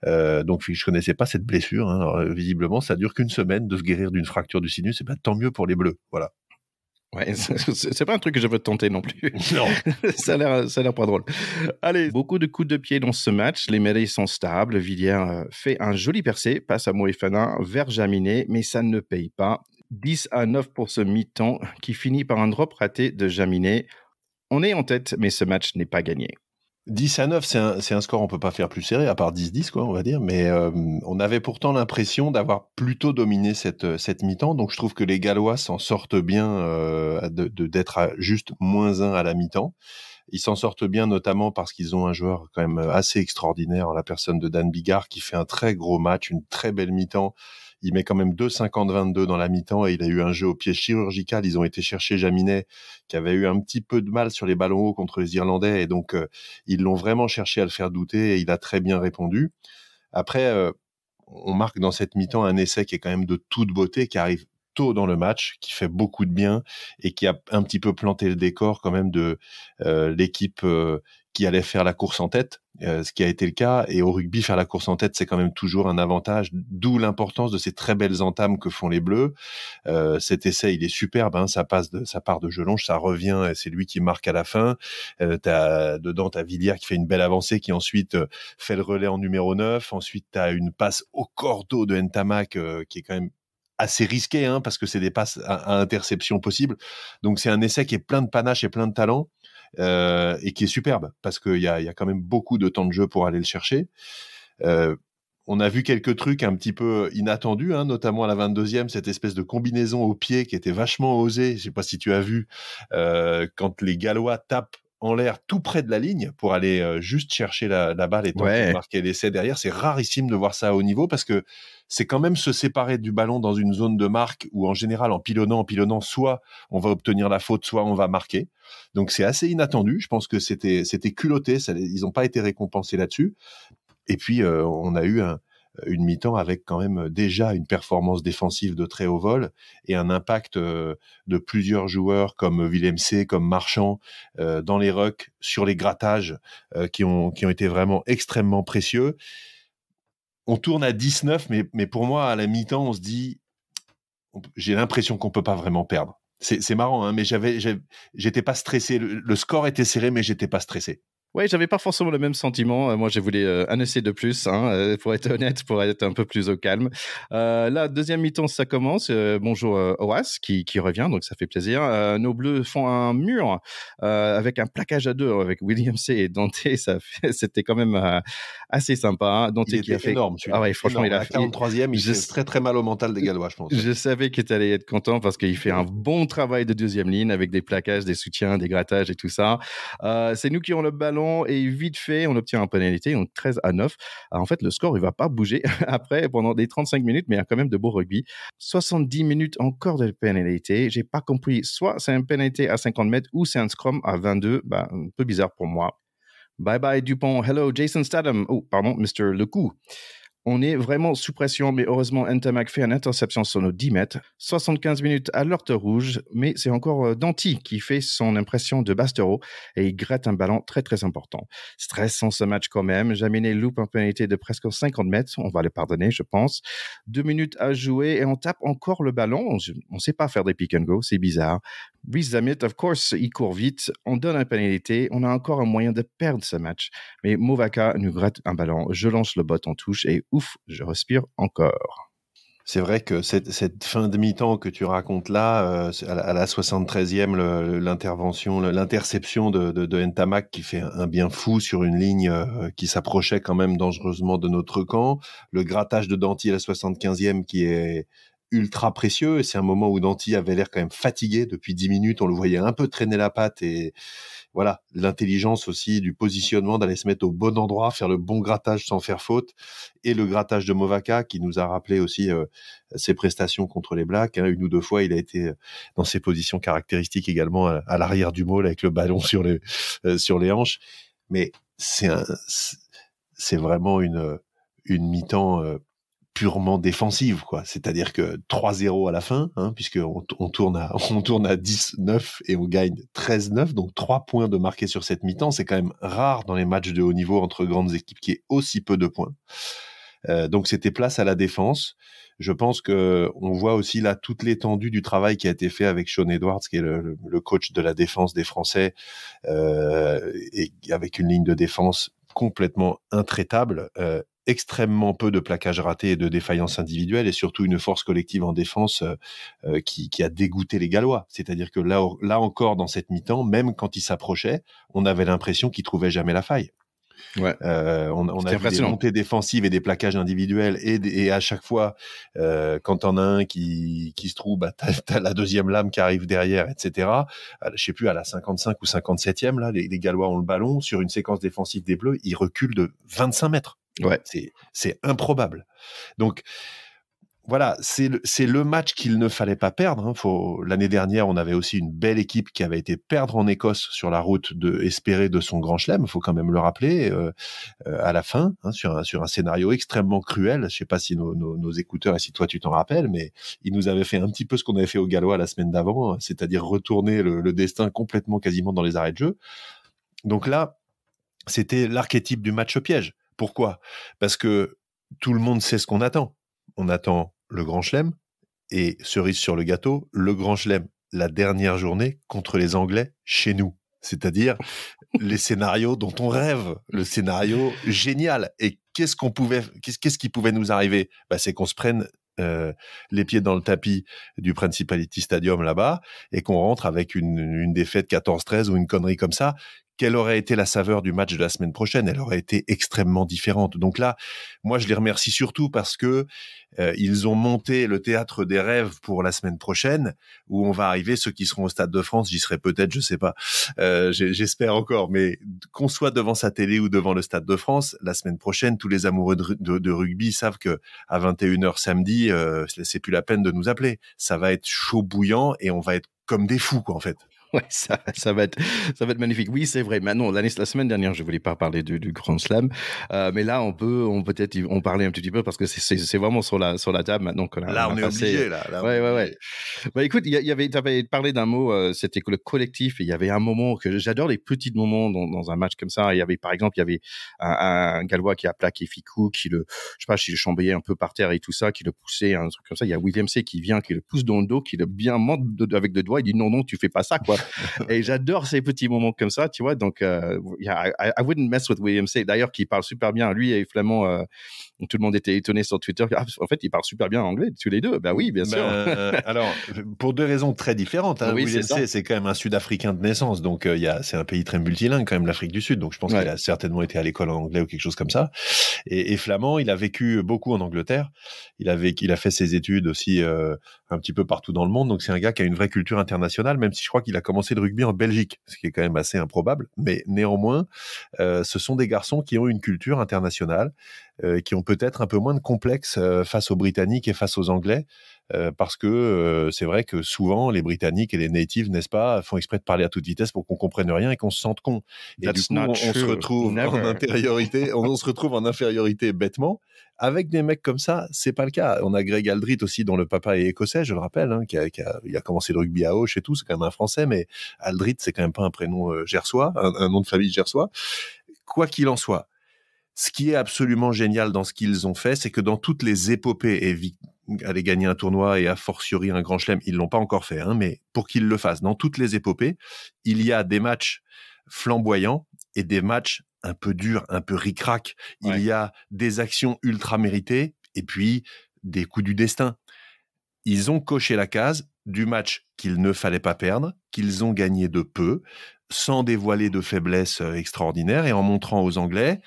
Donc, je connaissais pas cette blessure. Alors, visiblement, ça dure qu'une semaine de se guérir d'une fracture du sinus. Et ben, tant mieux pour les Bleus. Voilà. Ouais, c'est pas un truc que je veux tenter non plus. Non. ça a l'air pas drôle. Allez, beaucoup de coups de pied dans ce match. Les mêlées sont stables. Villiers fait un joli percé, passe à Moefena vers Jaminet, mais ça ne paye pas. 10-9 pour ce mi-temps qui finit par un drop raté de Jaminet. On est en tête, mais ce match n'est pas gagné. 10-9, c'est un score on peut pas faire plus serré, à part 10-10, quoi, on va dire. Mais on avait pourtant l'impression d'avoir plutôt dominé cette mi-temps. Donc je trouve que les Gallois s'en sortent bien d'être juste -1 à la mi-temps. Ils s'en sortent bien notamment parce qu'ils ont un joueur quand même assez extraordinaire, en la personne de Dan Bigard, qui fait un très gros match, une très belle mi-temps. Il met quand même 2,50-22 dans la mi-temps et il a eu un jeu au pied chirurgical. Ils ont été chercher Jaminet, qui avait eu un petit peu de mal sur les ballons hauts contre les Irlandais, et donc ils l'ont vraiment cherché à le faire douter, et il a très bien répondu. Après, on marque dans cette mi-temps un essai qui est quand même de toute beauté, qui arrive tôt dans le match, qui fait beaucoup de bien et qui a un petit peu planté le décor quand même de l'équipe qui allait faire la course en tête, ce qui a été le cas. Et au rugby, faire la course en tête, c'est quand même toujours un avantage, d'où l'importance de ces très belles entames que font les Bleus. Cet essai, il est superbe, ça part de Jelonge, ça revient, et c'est lui qui marque à la fin. T'as Villiers qui fait une belle avancée, qui ensuite fait le relais en numéro 9. Ensuite, t'as une passe au cordeau de Ntamak, qui est quand même assez risqué, parce que c'est des passes à interception possible. Donc c'est un essai qui est plein de panache et plein de talent, et qui est superbe, parce qu'il y a quand même beaucoup de temps de jeu pour aller le chercher. On a vu quelques trucs un petit peu inattendus, notamment à la 22e, cette espèce de combinaison au pied qui était vachement osée. Je sais pas si tu as vu, quand les Gallois tapent en l'air tout près de la ligne pour aller juste chercher la balle et tenter de marquer l'essai derrière. C'est rarissime de voir ça à haut niveau, parce que c'est quand même se séparer du ballon dans une zone de marque où, en général, en pilonnant, soit on va obtenir la faute, soit on va marquer. Donc c'est assez inattendu. Je pense que c'était culotté. Ils n'ont pas été récompensés là-dessus. Et puis on a eu une mi-temps avec quand même déjà une performance défensive de très haut vol et un impact de plusieurs joueurs comme Willemse, comme Marchand, dans les rucks, sur les grattages, qui ont été vraiment extrêmement précieux. On tourne à 19, mais pour moi, à la mi-temps, on se dit, j'ai l'impression qu'on peut pas vraiment perdre. C'est marrant, hein, mais j'étais pas stressé. Le score était serré, mais j'étais pas stressé. Oui, j'avais pas forcément le même sentiment. Moi, j'ai voulu un essai de plus, pour être honnête, pour être un peu plus au calme. Là, deuxième mi-temps, ça commence. Bonjour Oas qui revient, donc ça fait plaisir. Nos Bleus font un mur avec un plaquage à 2 avec William C et Dante. C'était quand même assez sympa. Dante il qui a fait énorme. Ah ouais, franchement, énorme. il a à 43e, il fait très très mal au mental des Gallois, je pense. Je savais qu'il allait être content parce qu'il fait un bon travail de deuxième ligne avec des plaquages, des soutiens, des grattages et tout ça. C'est nous qui avons le ballon et vite fait, on obtient un pénalité, donc 13-9. En fait, le score, il va pas bouger après pendant des 35 minutes, mais il y a quand même de beaux rugby. 70 minutes encore de pénalité. J'ai pas compris. Soit c'est un pénalité à 50 mètres ou c'est un scrum à 22. Un peu bizarre pour moi. Bye bye Dupont. Hello Jason Statham. Oh, pardon, Mr. Lecou. On est vraiment sous pression, mais heureusement, Ntamak fait une interception sur nos 10 mètres. 75 minutes à l'heure rouge, mais c'est encore Danty qui fait son impression de Bastero et il gratte un ballon très très important. Stressant ce match quand même. Jaminet loupe une pénalité de presque 50 mètres. On va le pardonner, je pense. 2 minutes à jouer et on tape encore le ballon. On ne sait pas faire des pick and go, c'est bizarre. Rhys Zamit, of course, il court vite. On donne une pénalité. On a encore un moyen de perdre ce match. Mais Movaka nous gratte un ballon. Je lance le bot en touche et ouf, je respire encore. C'est vrai que cette fin de mi-temps que tu racontes là, à la 73e, l'interception de Ntamak qui fait un bien fou sur une ligne qui s'approchait quand même dangereusement de notre camp. Le grattage de Danty à la 75e qui est ultra précieux. Et c'est un moment où Danty avait l'air quand même fatigué depuis 10 minutes. On le voyait un peu traîner la patte et voilà, l'intelligence aussi du positionnement d'aller se mettre au bon endroit, faire le bon grattage sans faire faute. Et le grattage de Movaka qui nous a rappelé aussi ses prestations contre les Blacks. Une ou deux fois, il a été dans ses positions caractéristiques également à l'arrière du môle avec le ballon sur les hanches. Mais c'est vraiment une mi-temps purement défensive, quoi. C'est-à-dire que 3-0 à la fin, puisque on tourne à 10-9 et on gagne 13-9, donc 3 points de marqués sur cette mi-temps. C'est quand même rare dans les matchs de haut niveau entre grandes équipes qu'il y ait aussi peu de points. Donc c'était place à la défense. Je pense que on voit aussi là toute l'étendue du travail qui a été fait avec Sean Edwards, qui est le coach de la défense des Français, et avec une ligne de défense complètement intraitable, extrêmement peu de plaquages ratés et de défaillances individuelles, et surtout une force collective en défense qui a dégoûté les Gallois. C'est-à-dire que là encore, dans cette mi-temps, même quand ils s'approchaient, on avait l'impression qu'ils trouvaient jamais la faille. Ouais. On a vu des montées défensives et des plaquages individuels et à chaque fois, quand t'en as un qui se trouve, t'as la deuxième lame qui arrive derrière, etc. Je sais plus, à la 55 ou 57e, là, les Gallois ont le ballon sur une séquence défensive des Bleus, ils reculent de 25 mètres. Ouais. C'est improbable. Donc, voilà, c'est le match qu'il ne fallait pas perdre. L'année dernière, on avait aussi une belle équipe qui avait été perdre en Écosse sur la route de espérer de son grand chelem. Il faut quand même le rappeler à la fin, sur un scénario extrêmement cruel. Je sais pas si nos écouteurs et si toi tu t'en rappelles, mais il nous avait fait un petit peu ce qu'on avait fait aux Gallois la semaine d'avant, c'est-à-dire retourner le destin complètement quasiment dans les arrêts de jeu. Donc là, c'était l'archétype du match piège. Pourquoi ? Parce que tout le monde sait ce qu'on attend. On attend le Grand Chelem et cerise sur le gâteau, le Grand Chelem, la dernière journée contre les Anglais chez nous. C'est-à-dire les scénarios dont on rêve, le scénario génial. Et qu'est-ce qui pouvait nous arriver ? C'est qu'on se prenne les pieds dans le tapis du Principality Stadium là-bas et qu'on rentre avec une défaite 14-13 ou une connerie comme ça. Quelle aurait été la saveur du match de la semaine prochaine ? Elle aurait été extrêmement différente. Donc là, moi, je les remercie surtout parce que ils ont monté le théâtre des rêves pour la semaine prochaine, où on va arriver. Ceux qui seront au Stade de France, j'y serai peut-être, je sais pas. J'espère encore, mais qu'on soit devant sa télé ou devant le Stade de France, la semaine prochaine, tous les amoureux de rugby savent que à 21h samedi, c'est plus la peine de nous appeler. Ça va être chaud bouillant et on va être comme des fous, quoi, en fait. Ouais, ça va être magnifique. Oui, c'est vrai. Maintenant, la semaine dernière, je voulais pas parler du Grand Slam, mais là, on peut-être en parler un petit peu parce que c'est vraiment sur la table maintenant qu'on a, Là, on on a est passé. obligé. Là, on est Ouais. obligé. Bah écoute, t'avais parlé d'un mot, c'était que le collectif. Et il y avait un moment que j'adore les petits moments dans un match comme ça. Il y avait, par exemple, un Gallois qui a plaqué Ficou, je sais pas, qui le chambillait un peu par terre et tout ça, qui le poussait, un truc comme ça. Il y a William C qui vient, qui le pousse dans le dos, qui le bien monte avec le doigt. Il dit non, tu fais pas ça, quoi. Et j'adore ces petits moments comme ça, tu vois. Donc, I wouldn't mess with William C. D'ailleurs, qui parle super bien. Lui et Flamand, tout le monde était étonné sur Twitter. En fait, ils parlent super bien anglais, tous les deux. Ben oui, bien sûr. Alors, pour deux raisons très différentes. Oui, William c'est C, ça. c'est quand même un Sud-Africain de naissance, donc c'est un pays très multilingue quand même, l'Afrique du Sud. Donc je pense qu'il a certainement été à l'école en anglais ou quelque chose comme ça. Et Flamand, il a vécu beaucoup en Angleterre. Il a fait ses études aussi un petit peu partout dans le monde. Donc c'est un gars qui a une vraie culture internationale, même si je crois qu'il a commencé le rugby en Belgique, ce qui est quand même assez improbable. Mais néanmoins, ce sont des garçons qui ont une culture internationale, qui ont peut-être un peu moins de complexe face aux Britanniques et face aux Anglais, parce que c'est vrai que souvent les Britanniques et les natives, n'est-ce pas, font exprès de parler à toute vitesse pour qu'on comprenne rien et qu'on se sente con. Et du coup, on se retrouve en infériorité, on se retrouve en infériorité bêtement. Avec des mecs comme ça, c'est pas le cas. On a Greg Aldrit aussi, dont le papa est écossais, je le rappelle, hein, il a commencé le rugby à Auch et tout, c'est quand même un Français, mais Aldrit, c'est quand même pas un prénom gersois, un nom de famille gersois. Quoi qu'il en soit, ce qui est absolument génial dans ce qu'ils ont fait, c'est que dans toutes les épopées, aller gagner un tournoi et a fortiori un grand chelem, ils l'ont pas encore fait, hein, mais pour qu'ils le fassent, dans toutes les épopées, il y a des matchs flamboyants et des matchs un peu durs, un peu ric-rac. Ouais. Il y a des actions ultra méritées et puis des coups du destin. Ils ont coché la case du match qu'il ne fallait pas perdre, qu'ils ont gagné de peu, sans dévoiler de faiblesses extraordinaires et en montrant aux Anglais,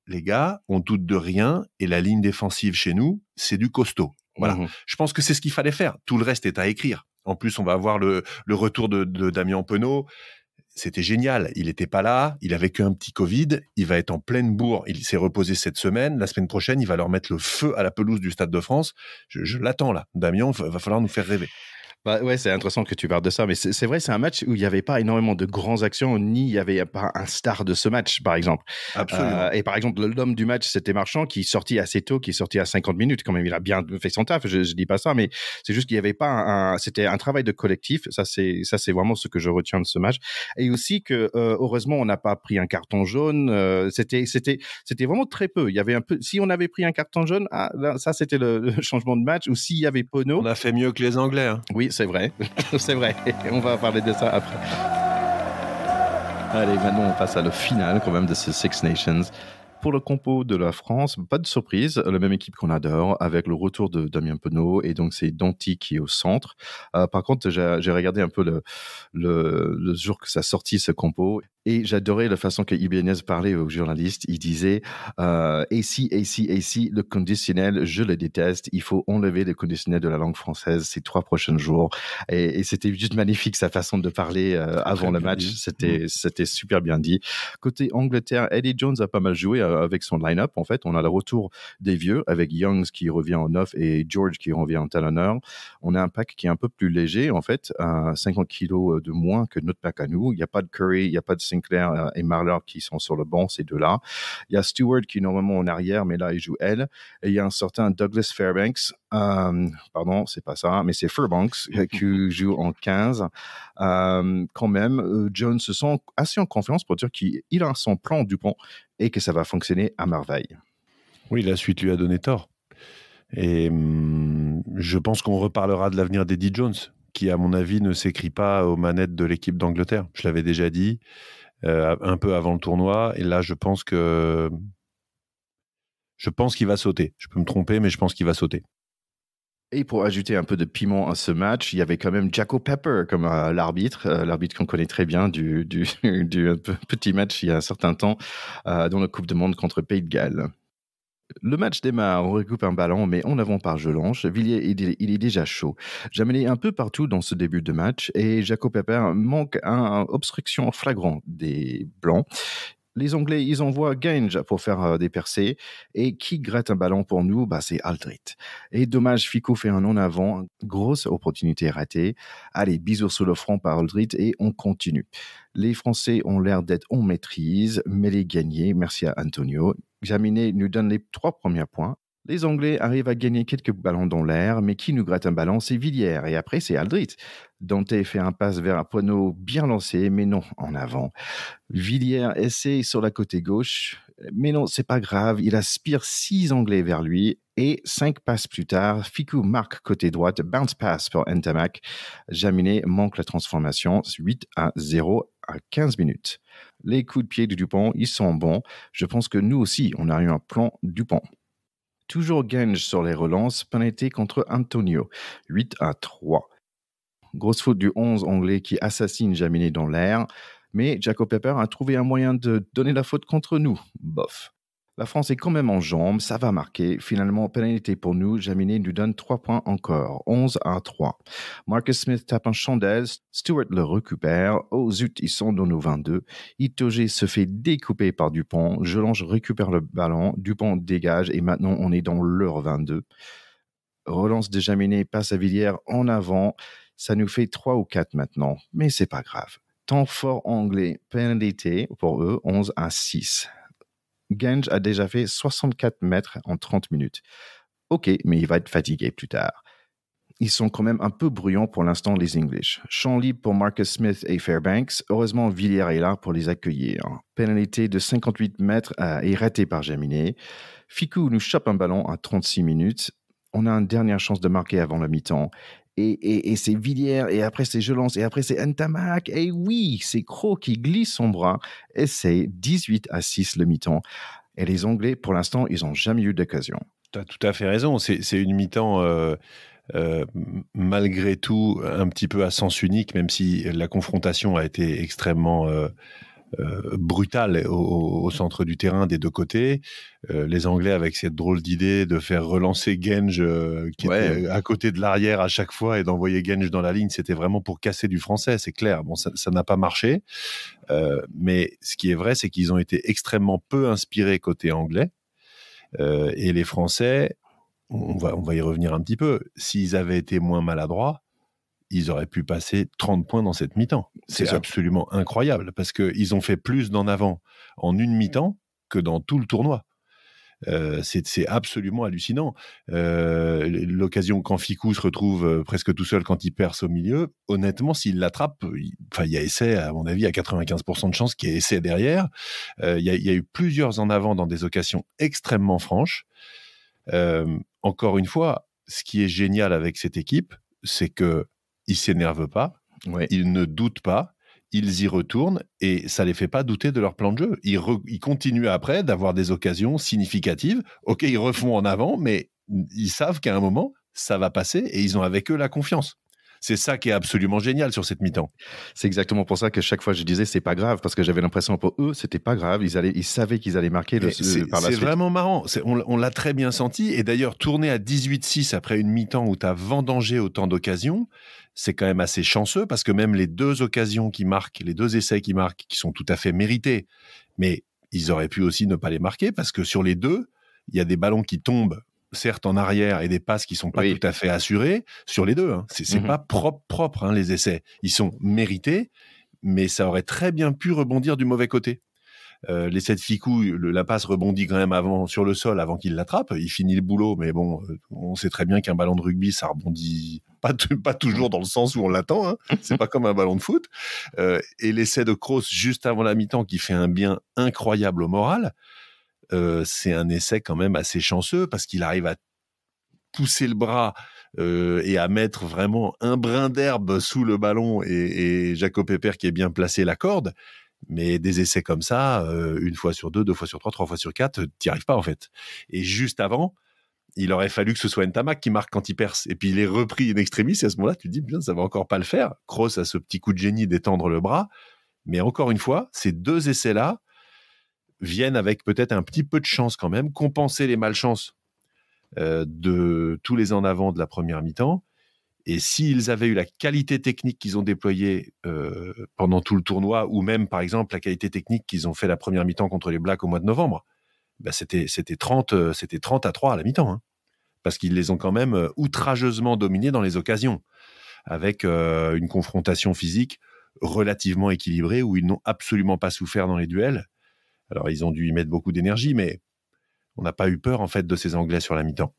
les gars, on doute de rien et la ligne défensive chez nous, c'est du costaud. Voilà. Mmh. Je pense que c'est ce qu'il fallait faire. Tout le reste est à écrire. En plus, on va avoir le retour de Damien Penaud. C'était génial. Il n'était pas là. Il a vécu un petit Covid. Il va être en pleine bourre. Il s'est reposé cette semaine. La semaine prochaine, il va leur mettre le feu à la pelouse du Stade de France. Je l'attends là. Damien, va falloir nous faire rêver. Bah ouais, c'est intéressant que tu parles de ça, mais c'est vrai, c'est un match où il n'y avait pas énormément de grandes actions, ni il n'y avait pas un star de ce match, par exemple. Absolument. Et par exemple, l'homme du match, c'était Marchand, qui est sorti assez tôt, qui est sorti à 50 minutes, quand même. Il a bien fait son taf, je dis pas ça, mais c'est juste qu'il n'y avait pas c'était un travail de collectif. Ça, c'est vraiment ce que je retiens de ce match. Et aussi que, heureusement, on n'a pas pris un carton jaune. C'était vraiment très peu. Il y avait un peu, si on avait pris un carton jaune, là, ça, c'était le changement de match, ou s'il y avait Penaud. On a fait mieux que les Anglais, hein. Oui, c'est vrai, c'est vrai. On va parler de ça après. Allez, maintenant on passe à le final quand même de ce Six Nations. Pour le compo de la France, pas de surprise, la même équipe qu'on adore, avec le retour de Damien Penaud, et donc c'est Danty qui est au centre. Par contre, j'ai regardé un peu le jour que ça sortit ce compo, et j'adorais la façon que Ibanez parlait aux journalistes. Il disait AC, le conditionnel, je le déteste. Il faut enlever le conditionnel de la langue française ces 3 prochains jours. Et c'était juste magnifique sa façon de parler avant le match. C'était super bien dit. Côté Angleterre, Eddie Jones a pas mal joué avec son line-up. En fait, on a le retour des vieux avec Youngs qui revient en 9 et George qui revient en talonneur. On a un pack qui est un peu plus léger, en fait, 50 kilos de moins que notre pack à nous. Il n'y a pas de Curry, il n'y a pas de Sinclair et Marler qui sont sur le banc, ces deux-là. Il y a Stewart qui est normalement en arrière, mais là, il joue L. Et il y a un certain Douglas Fairbanks, pardon, c'est pas ça, mais c'est Fairbanks qui joue en 15. Quand même, Jones se sent assez en confiance pour dire qu'il a son plan Dupont et que ça va fonctionner à merveille. Oui, la suite lui a donné tort. Et je pense qu'on reparlera de l'avenir d'Eddie Jones, qui, à mon avis, ne s'écrit pas aux manettes de l'équipe d'Angleterre. Je l'avais déjà dit, un peu avant le tournoi. Et là, je pense qu'il va sauter. Je peux me tromper, mais je pense qu'il va sauter. Et pour ajouter un peu de piment à ce match, il y avait quand même Jaco Pepper comme l'arbitre qu'on connaît très bien du petit match il y a un certain temps dans la Coupe du Monde contre Pays de Galles. Le match démarre, on recoupe un ballon, mais en avant par Jolange. Villiers, il est déjà chaud. J'amenais un peu partout dans ce début de match et Jaco Pepper manque une obstruction flagrante des Blancs. Les Anglais, ils envoient Genge pour faire des percées. Et qui gratte un ballon pour nous? C'est Aldrit. Et dommage, Fickou fait un en avant. Grosse opportunité ratée. Allez, bisous sur le front par Aldrit et on continue. Les Français ont l'air d'être en maîtrise, mais les gagnés, merci à Antonio. Jaminet nous donne les 3 premiers points. Les Anglais arrivent à gagner quelques ballons dans l'air, mais qui nous gratte un ballon? C'est Villiers. Et après, c'est Aldrit. Dante fait un passe vers un poineau bien lancé, mais non, en avant. Villiers essaie sur la côté gauche, mais non, c'est pas grave. Il aspire 6 Anglais vers lui. Et 5 passes plus tard, Fickou marque côté droite, bounce pass pour Ntamak. Jaminet manque la transformation, 8-0 à 15 minutes. Les coups de pied de Dupont, ils sont bons. Je pense que nous aussi, on a eu un plan Dupont. Toujours Genge sur les relances, penalty contre Antonio, 8-3. Grosse faute du 11 anglais qui assassine Jaminet dans l'air, mais Jacob Pepper a trouvé un moyen de donner la faute contre nous. Bof. La France est quand même en jambes, ça va marquer. Finalement, pénalité pour nous, Jaminet nous donne 3 points encore, 11-3. Marcus Smith tape un chandelle, Stewart le récupère. Oh zut, ils sont dans nos 22. Itoge se fait découper par Dupont. Jelange récupère le ballon, Dupont dégage et maintenant on est dans leur 22. Relance de Jaminet, passe à Villiers en avant. Ça nous fait 3 ou 4 maintenant, mais c'est pas grave. Temps fort anglais, pénalité pour eux, 11-6. Genge a déjà fait 64 mètres en 30 minutes. Ok, mais il va être fatigué plus tard. Ils sont quand même un peu bruyants pour l'instant, les English. Champ libre pour Marcus Smith et Fairbanks. Heureusement, Villiers est là pour les accueillir. Pénalité de 58 mètres est ratée par Jaminet. Fickou nous chope un ballon à 36 minutes. On a une dernière chance de marquer avant la mi-temps. Et c'est Villiers, et après c'est Jelance, et après c'est Ntamak. Et oui, c'est Cros qui glisse son bras. Et c'est 18-6 le mi-temps. Et les Anglais, pour l'instant, ils n'ont jamais eu d'occasion. Tu as tout à fait raison. C'est une mi-temps, malgré tout, un petit peu à sens unique, même si la confrontation a été extrêmement brutale au centre du terrain des deux côtés. Les Anglais avec cette drôle d'idée de faire relancer Genge qui était à côté de l'arrière à chaque fois et d'envoyer Genge dans la ligne, c'était vraiment pour casser du français, c'est clair. Bon, ça n'a pas marché, mais ce qui est vrai, c'est qu'ils ont été extrêmement peu inspirés côté anglais, et les Français, on va y revenir un petit peu, s'ils avaient été moins maladroits, ils auraient pu passer 30 points dans cette mi-temps. C'est absolument incroyable, parce qu'ils ont fait plus d'en avant en une mi-temps que dans tout le tournoi. C'est absolument hallucinant. L'occasion quand Fickou se retrouve presque tout seul quand il perce au milieu, honnêtement, s'il l'attrape, il y a essai, à mon avis, à 95% de chances qu'il y ait essai derrière. Il y a eu plusieurs en avant dans des occasions extrêmement franches. Encore une fois, ce qui est génial avec cette équipe, c'est que ils s'énervent pas, ils ne doutent pas, ils y retournent et ça les fait pas douter de leur plan de jeu. Ils continuent après d'avoir des occasions significatives. Ok, ils refont en avant, mais ils savent qu'à un moment, ça va passer et ils ont avec eux la confiance. C'est ça qui est absolument génial sur cette mi-temps. C'est exactement pour ça que chaque fois je disais c'est pas grave, parce que j'avais l'impression pour eux c'était pas grave, ils savaient qu'ils allaient marquer par la suite. C'est vraiment marrant, on l'a très bien senti, et d'ailleurs tourner à 18-6 après une mi-temps où tu as vendangé autant d'occasions, c'est quand même assez chanceux, parce que même les 2 occasions qui marquent, les 2 essais qui marquent, qui sont tout à fait mérités, mais ils auraient pu aussi ne pas les marquer, parce que sur les 2, il y a des ballons qui tombent certes en arrière et des passes qui sont pas tout à fait assurées sur les 2. Hein. C'est pas propre hein, les essais. Ils sont mérités, mais ça aurait très bien pu rebondir du mauvais côté. L'essai de Fickou, la passe rebondit quand même sur le sol avant qu'il l'attrape. Il finit le boulot, mais bon, on sait très bien qu'un ballon de rugby, ça rebondit pas toujours dans le sens où on l'attend. Hein. C'est pas comme un ballon de foot. Et l'essai de Kroos juste avant la mi-temps qui fait un bien incroyable au moral. C'est un essai quand même assez chanceux parce qu'il arrive à pousser le bras et à mettre vraiment un brin d'herbe sous le ballon et Jacob Pepper qui est bien placé l'accorde. Mais des essais comme ça, 1 fois sur 2, 2 fois sur 3, 3 fois sur 4, t'y arrives pas en fait. Et juste avant, il aurait fallu que ce soit Ntamak qui marque quand il perce. Et puis il est repris in extremis et à ce moment-là, tu te dis, bien, ça va encore pas le faire. Kroos a ce petit coup de génie d'étendre le bras. Mais encore une fois, ces 2 essais-là viennent avec peut-être un petit peu de chance quand même, compenser les malchances de tous les en avant de la première mi-temps. Et s'ils avaient eu la qualité technique qu'ils ont déployée pendant tout le tournoi, ou même, par exemple, la qualité technique qu'ils ont fait la première mi-temps contre les Blacks au mois de novembre, c'était 30-3 à la mi-temps. Hein, parce qu'ils les ont quand même outrageusement dominés dans les occasions, avec une confrontation physique relativement équilibrée, où ils n'ont absolument pas souffert dans les duels. Alors, ils ont dû y mettre beaucoup d'énergie, mais on n'a pas eu peur, en fait, de ces Anglais sur la mi-temps.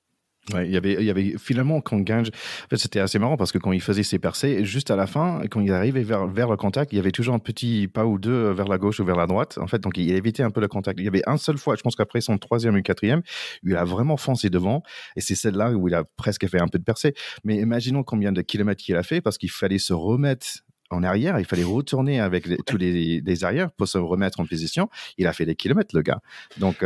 Ouais, il y avait finalement quand Gange, en fait c'était assez marrant parce que quand il faisait ses percées, juste à la fin, quand il arrivait vers le contact, il y avait toujours un petit pas ou deux vers la gauche ou vers la droite. En fait, donc il évitait un peu le contact. Il y avait une seule fois, je pense qu'après son troisième ou quatrième, où il a vraiment foncé devant, et c'est celle-là où il a presque fait un peu de percée. Mais imaginons combien de kilomètres il a fait parce qu'il fallait se remettre en arrière, il fallait retourner avec tous les arrières pour se remettre en position. Il a fait des kilomètres, le gars. Donc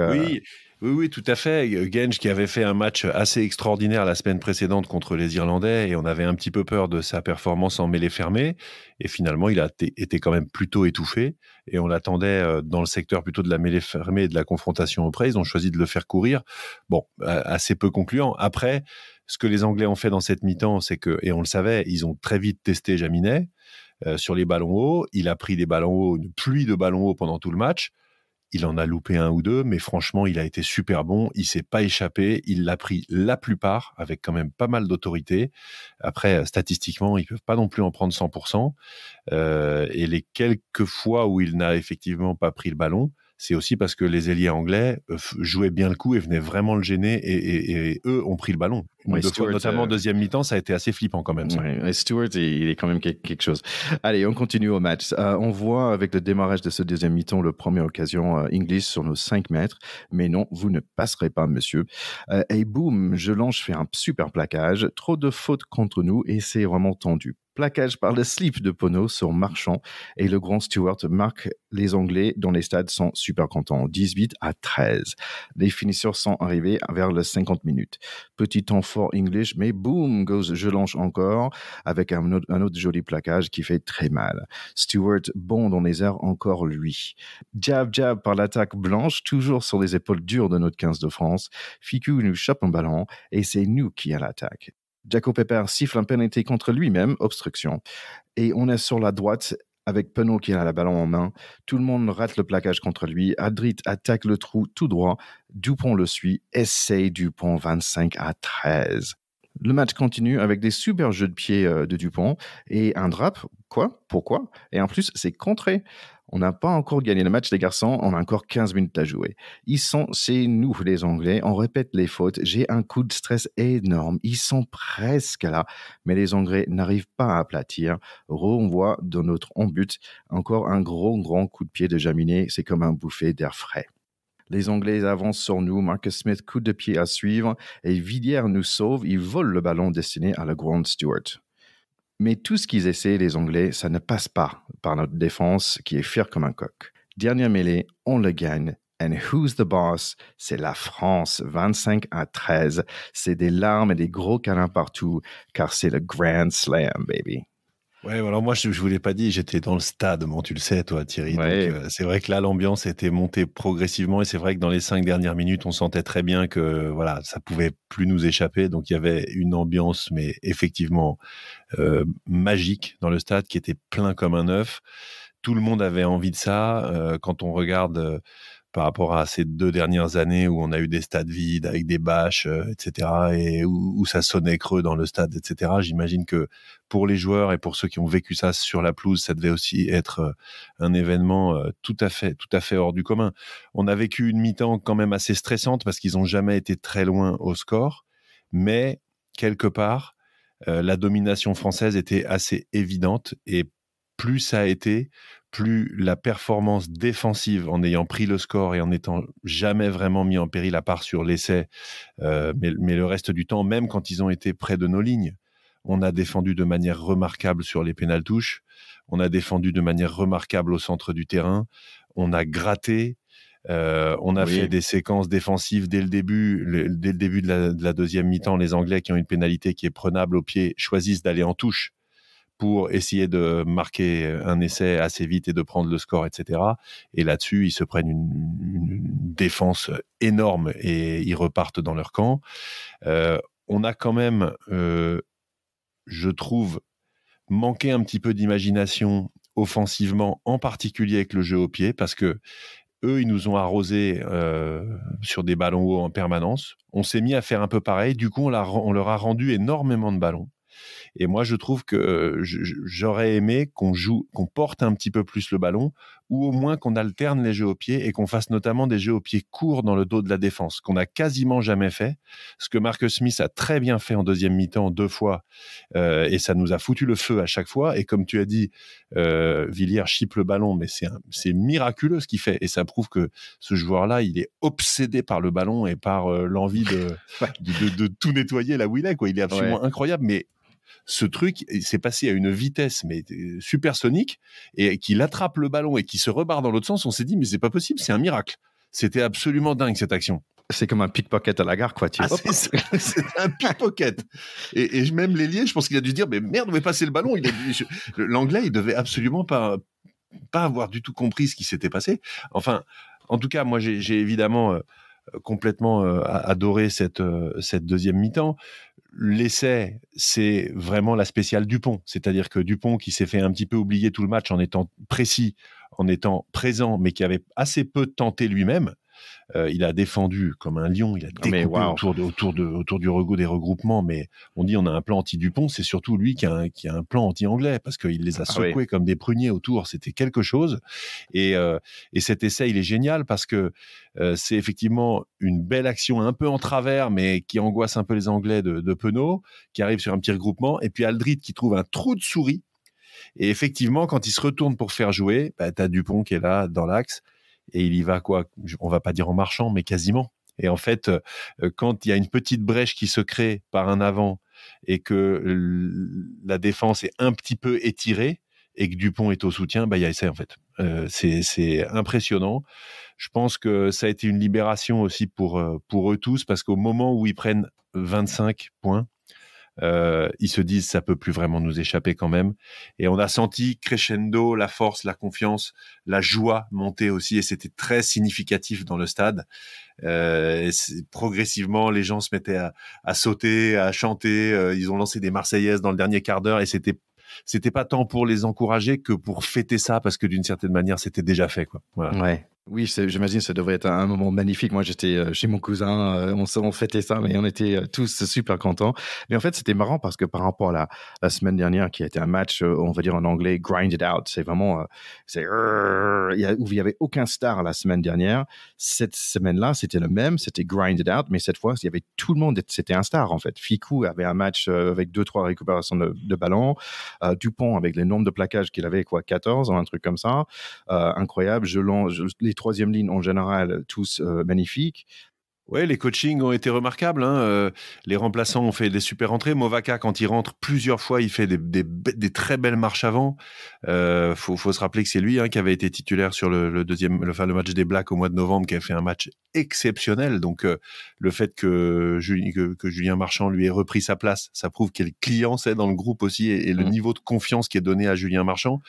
Oui, tout à fait. Genge qui avait fait un match assez extraordinaire la semaine précédente contre les Irlandais, et on avait un petit peu peur de sa performance en mêlée fermée. Et finalement, il a été quand même plutôt étouffé, et on l'attendait dans le secteur plutôt de la mêlée fermée et de la confrontation au près. Ils ont choisi de le faire courir. Bon, assez peu concluant. Après, ce que les Anglais ont fait dans cette mi-temps, c'est que, et on le savait, ils ont très vite testé Jaminet sur les ballons hauts. Il a pris des ballons hauts, une pluie de ballons hauts pendant tout le match. Il en a loupé un ou deux, mais franchement, il a été super bon. Il s'est pas échappé. Il l'a pris la plupart, avec quand même pas mal d'autorité. Après, statistiquement, ils peuvent pas non plus en prendre 100%. Et les quelques fois où il n'a effectivement pas pris le ballon, c'est aussi parce que les ailiers anglais jouaient bien le coup et venaient vraiment le gêner, et eux ont pris le ballon. Ouais, Fois, notamment en deuxième mi-temps, ça a été assez flippant quand même. Ça. Ouais, Stewart, il est quand même quelque chose. Allez, on continue au match. On voit avec le démarrage de ce deuxième mi-temps le première occasion English sur nos 5 mètres. Mais non, vous ne passerez pas, monsieur. Et boum, Jelange fait un super plaquage. Trop de fautes contre nous et c'est vraiment tendu. Plaquage par le slip de Pono sur Marchand, et le grand Stewart marque. Les Anglais dans les stades sont super contents. 18-13. Les finisseurs sont arrivés vers les 50 minutes. Petit temps fort English, mais boum, goes Jelange encore, avec un autre joli plaquage qui fait très mal. Stewart bon dans les airs encore lui. Jab par l'attaque blanche, toujours sur les épaules dures de notre 15 de France. Ficou nous chope un ballon et c'est nous qui à l'attaque. Jaco Pepper siffle un pénalité contre lui-même, obstruction. Et on est sur la droite avec Penaud qui a le ballon en main. Tout le monde rate le plaquage contre lui. Adrit attaque le trou tout droit. Dupont le suit. Essaye Dupont 25-13. Le match continue avec des super jeux de pied de Dupont et un drap. Quoi ? Pourquoi ? Et en plus, c'est contré. On n'a pas encore gagné le match, les garçons. On a encore 15 minutes à jouer. C'est nous, les Anglais. On répète les fautes. J'ai un coup de stress énorme. Ils sont presque là. Mais les Anglais n'arrivent pas à aplatir. On voit dans notre on-but encore un grand coup de pied de Jaminet. C'est comme un bouffée d'air frais. Les Anglais avancent sur nous. Marcus Smith, coup de pied à suivre. Et Villiers nous sauve. Il vole le ballon destiné à le grand Stewart. Mais tout ce qu'ils essaient, les Anglais, ça ne passe pas par notre défense qui est fière comme un coq. Dernière mêlée, on le gagne. And who's the boss? C'est la France, 25-13. C'est des larmes et des gros câlins partout, car c'est le Grand Slam, baby. Ouais, alors moi, je vous l'ai pas dit, j'étais dans le stade, bon, tu le sais, toi, Thierry. Ouais. Donc, c'est vrai que là, l'ambiance était montée progressivement, et c'est vrai que dans les 5 dernières minutes, on sentait très bien que, voilà, ça pouvait plus nous échapper. Donc, il y avait une ambiance, mais effectivement, magique dans le stade, qui était plein comme un œuf. Tout le monde avait envie de ça. Quand on regarde par rapport à ces 2 dernières années où on a eu des stades vides avec des bâches, etc., et où ça sonnait creux dans le stade, etc. J'imagine que pour les joueurs et pour ceux qui ont vécu ça sur la pelouse, ça devait aussi être un événement tout à fait hors du commun. On a vécu une mi-temps quand même assez stressante parce qu'ils n'ont jamais été très loin au score, mais quelque part, la domination française était assez évidente, et plus ça a été, plus la performance défensive, en ayant pris le score et en n'étant jamais vraiment mis en péril, à part sur l'essai, mais le reste du temps, même quand ils ont été près de nos lignes, on a défendu de manière remarquable sur les pénaltouches, on a défendu de manière remarquable au centre du terrain, on a gratté, on a fait des séquences défensives dès le début de la deuxième mi-temps. Les Anglais, qui ont une pénalité qui est prenable au pied, choisissent d'aller en touche pour essayer de marquer un essai assez vite et de prendre le score, etc. Et là-dessus, ils se prennent une défense énorme et ils repartent dans leur camp. On a quand même je trouve, manquer un petit peu d'imagination offensivement, en particulier avec le jeu au pied, parce que eux, ils nous ont arrosés sur des ballons hauts en permanence. On s'est mis à faire un peu pareil. Du coup, on leur a rendu énormément de ballons. Et moi, je trouve que j'aurais aimé qu'on porte un petit peu plus le ballon, ou au moins qu'on alterne les jeux au pied et qu'on fasse notamment des jeux au pied courts dans le dos de la défense, qu'on n'a quasiment jamais fait. Ce que Marcus Smith a très bien fait en deuxième mi-temps 2 fois, et ça nous a foutu le feu à chaque fois. Et comme tu as dit, Villiers chipe le ballon, mais c'est miraculeux ce qu'il fait. Et ça prouve que ce joueur-là, il est obsédé par le ballon et par l'envie de tout nettoyer là où il est, quoi. Il est absolument incroyable, mais ce truc, c'est passé à une vitesse mais supersonique, et qu'il attrape le ballon et qu'il se rebarre dans l'autre sens, on s'est dit mais c'est pas possible, c'est un miracle. C'était absolument dingue cette action. C'est comme un pickpocket à la gare, quoi. C'est un pickpocket. Et même l'ailier, je pense qu'il a dû se dire mais merde, on va passer le ballon. L'anglais, il devait absolument pas avoir du tout compris ce qui s'était passé. Enfin, en tout cas, moi j'ai évidemment complètement adoré cette deuxième mi-temps. L'essai, c'est vraiment la spéciale Dupont. C'est-à-dire que Dupont, qui s'est fait un petit peu oublier tout le match en étant précis, en étant présent, mais qui avait assez peu tenté lui-même, il a défendu comme un lion, il a découpé autour du des regroupements, mais on dit on a un plan anti-Dupont, c'est surtout lui qui a un plan anti-anglais, parce qu'il les a secoués comme des pruniers autour, c'était quelque chose. Et cet essai, il est génial, parce que c'est effectivement une belle action un peu en travers, mais qui angoisse un peu les Anglais de Penaud, qui arrive sur un petit regroupement, et puis Aldrit qui trouve un trou de souris. Et effectivement, quand il se retourne pour faire jouer, t'as Dupont qui est là, dans l'axe, et il y va, quoi, on va pas dire en marchant, mais quasiment. Et en fait, quand il y a une petite brèche qui se crée par un avant, et que la défense est un petit peu étirée, et que Dupont est au soutien, il y a essai, en fait. C'est impressionnant. Je pense que ça a été une libération aussi pour eux tous, parce qu'au moment où ils prennent 25 points, ils se disent ça peut plus vraiment nous échapper quand même, et on a senti crescendo la force, la confiance, la joie monter aussi, et c'était très significatif dans le stade. Progressivement les gens se mettaient à sauter, à chanter, ils ont lancé des Marseillaises dans le dernier quart d'heure, et c'était pas tant pour les encourager que pour fêter ça, parce que d'une certaine manière c'était déjà fait, quoi. Voilà. Ouais. Oui, j'imagine que ça devrait être un moment magnifique. Moi, j'étais chez mon cousin, on fêtait ça, mais on était tous super contents. Mais en fait, c'était marrant parce que par rapport à la semaine dernière, qui a été un match, on va dire en anglais, grinded out. C'est vraiment, où il y avait aucun star la semaine dernière. Cette semaine-là, c'était le même, c'était grinded out, mais cette fois, il y avait tout le monde, c'était un star en fait. Ficou avait un match avec 2-3 récupérations de ballon. Dupont, avec les nombres de plaquages qu'il avait, 14, un truc comme ça. Incroyable. Les troisième ligne en général, tous magnifiques. Ouais, les coachings ont été remarquables, hein. Les remplaçants ont fait des super entrées. Movaka, quand il rentre plusieurs fois, il fait des très belles marches avant. Faut se rappeler que c'est lui, qui avait été titulaire sur le match des Blacks au mois de novembre, qui a fait un match exceptionnel. Donc le fait que Julien Marchand lui ait repris sa place, ça prouve quel client c'est dans le groupe aussi, et le niveau de confiance qui est donné à Julien Marchand.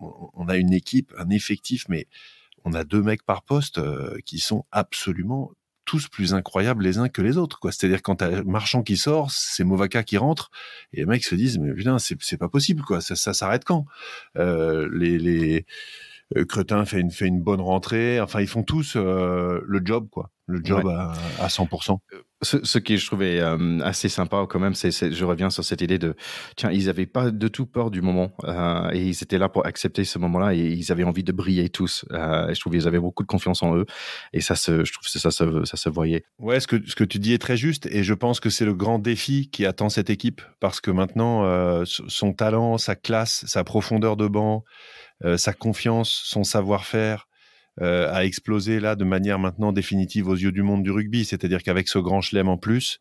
On a une équipe, un effectif, mais on a 2 mecs par poste qui sont absolument tous plus incroyables les uns que les autres, quoi. C'est-à-dire, quand t'as Marchand qui sort, c'est Movaka qui rentre, et les mecs se disent mais putain, c'est pas possible, quoi. Ça s'arrête quand? Cretin fait une bonne rentrée. Enfin, ils font tous le job, quoi. Le job à 100%. Ce qui je trouvais assez sympa quand même, je reviens sur cette idée de tiens, ils n'avaient pas de tout peur du moment, et ils étaient là pour accepter ce moment-là, et ils avaient envie de briller tous. Et je trouve qu'ils avaient beaucoup de confiance en eux, et je trouve que ça se voyait. Ouais, ce que tu dis est très juste, et je pense que c'est le grand défi qui attend cette équipe, parce que maintenant son talent, sa classe, sa profondeur de banc, sa confiance, son savoir-faire a explosé là de manière maintenant définitive aux yeux du monde du rugby. C'est-à-dire qu'avec ce grand chelem en plus,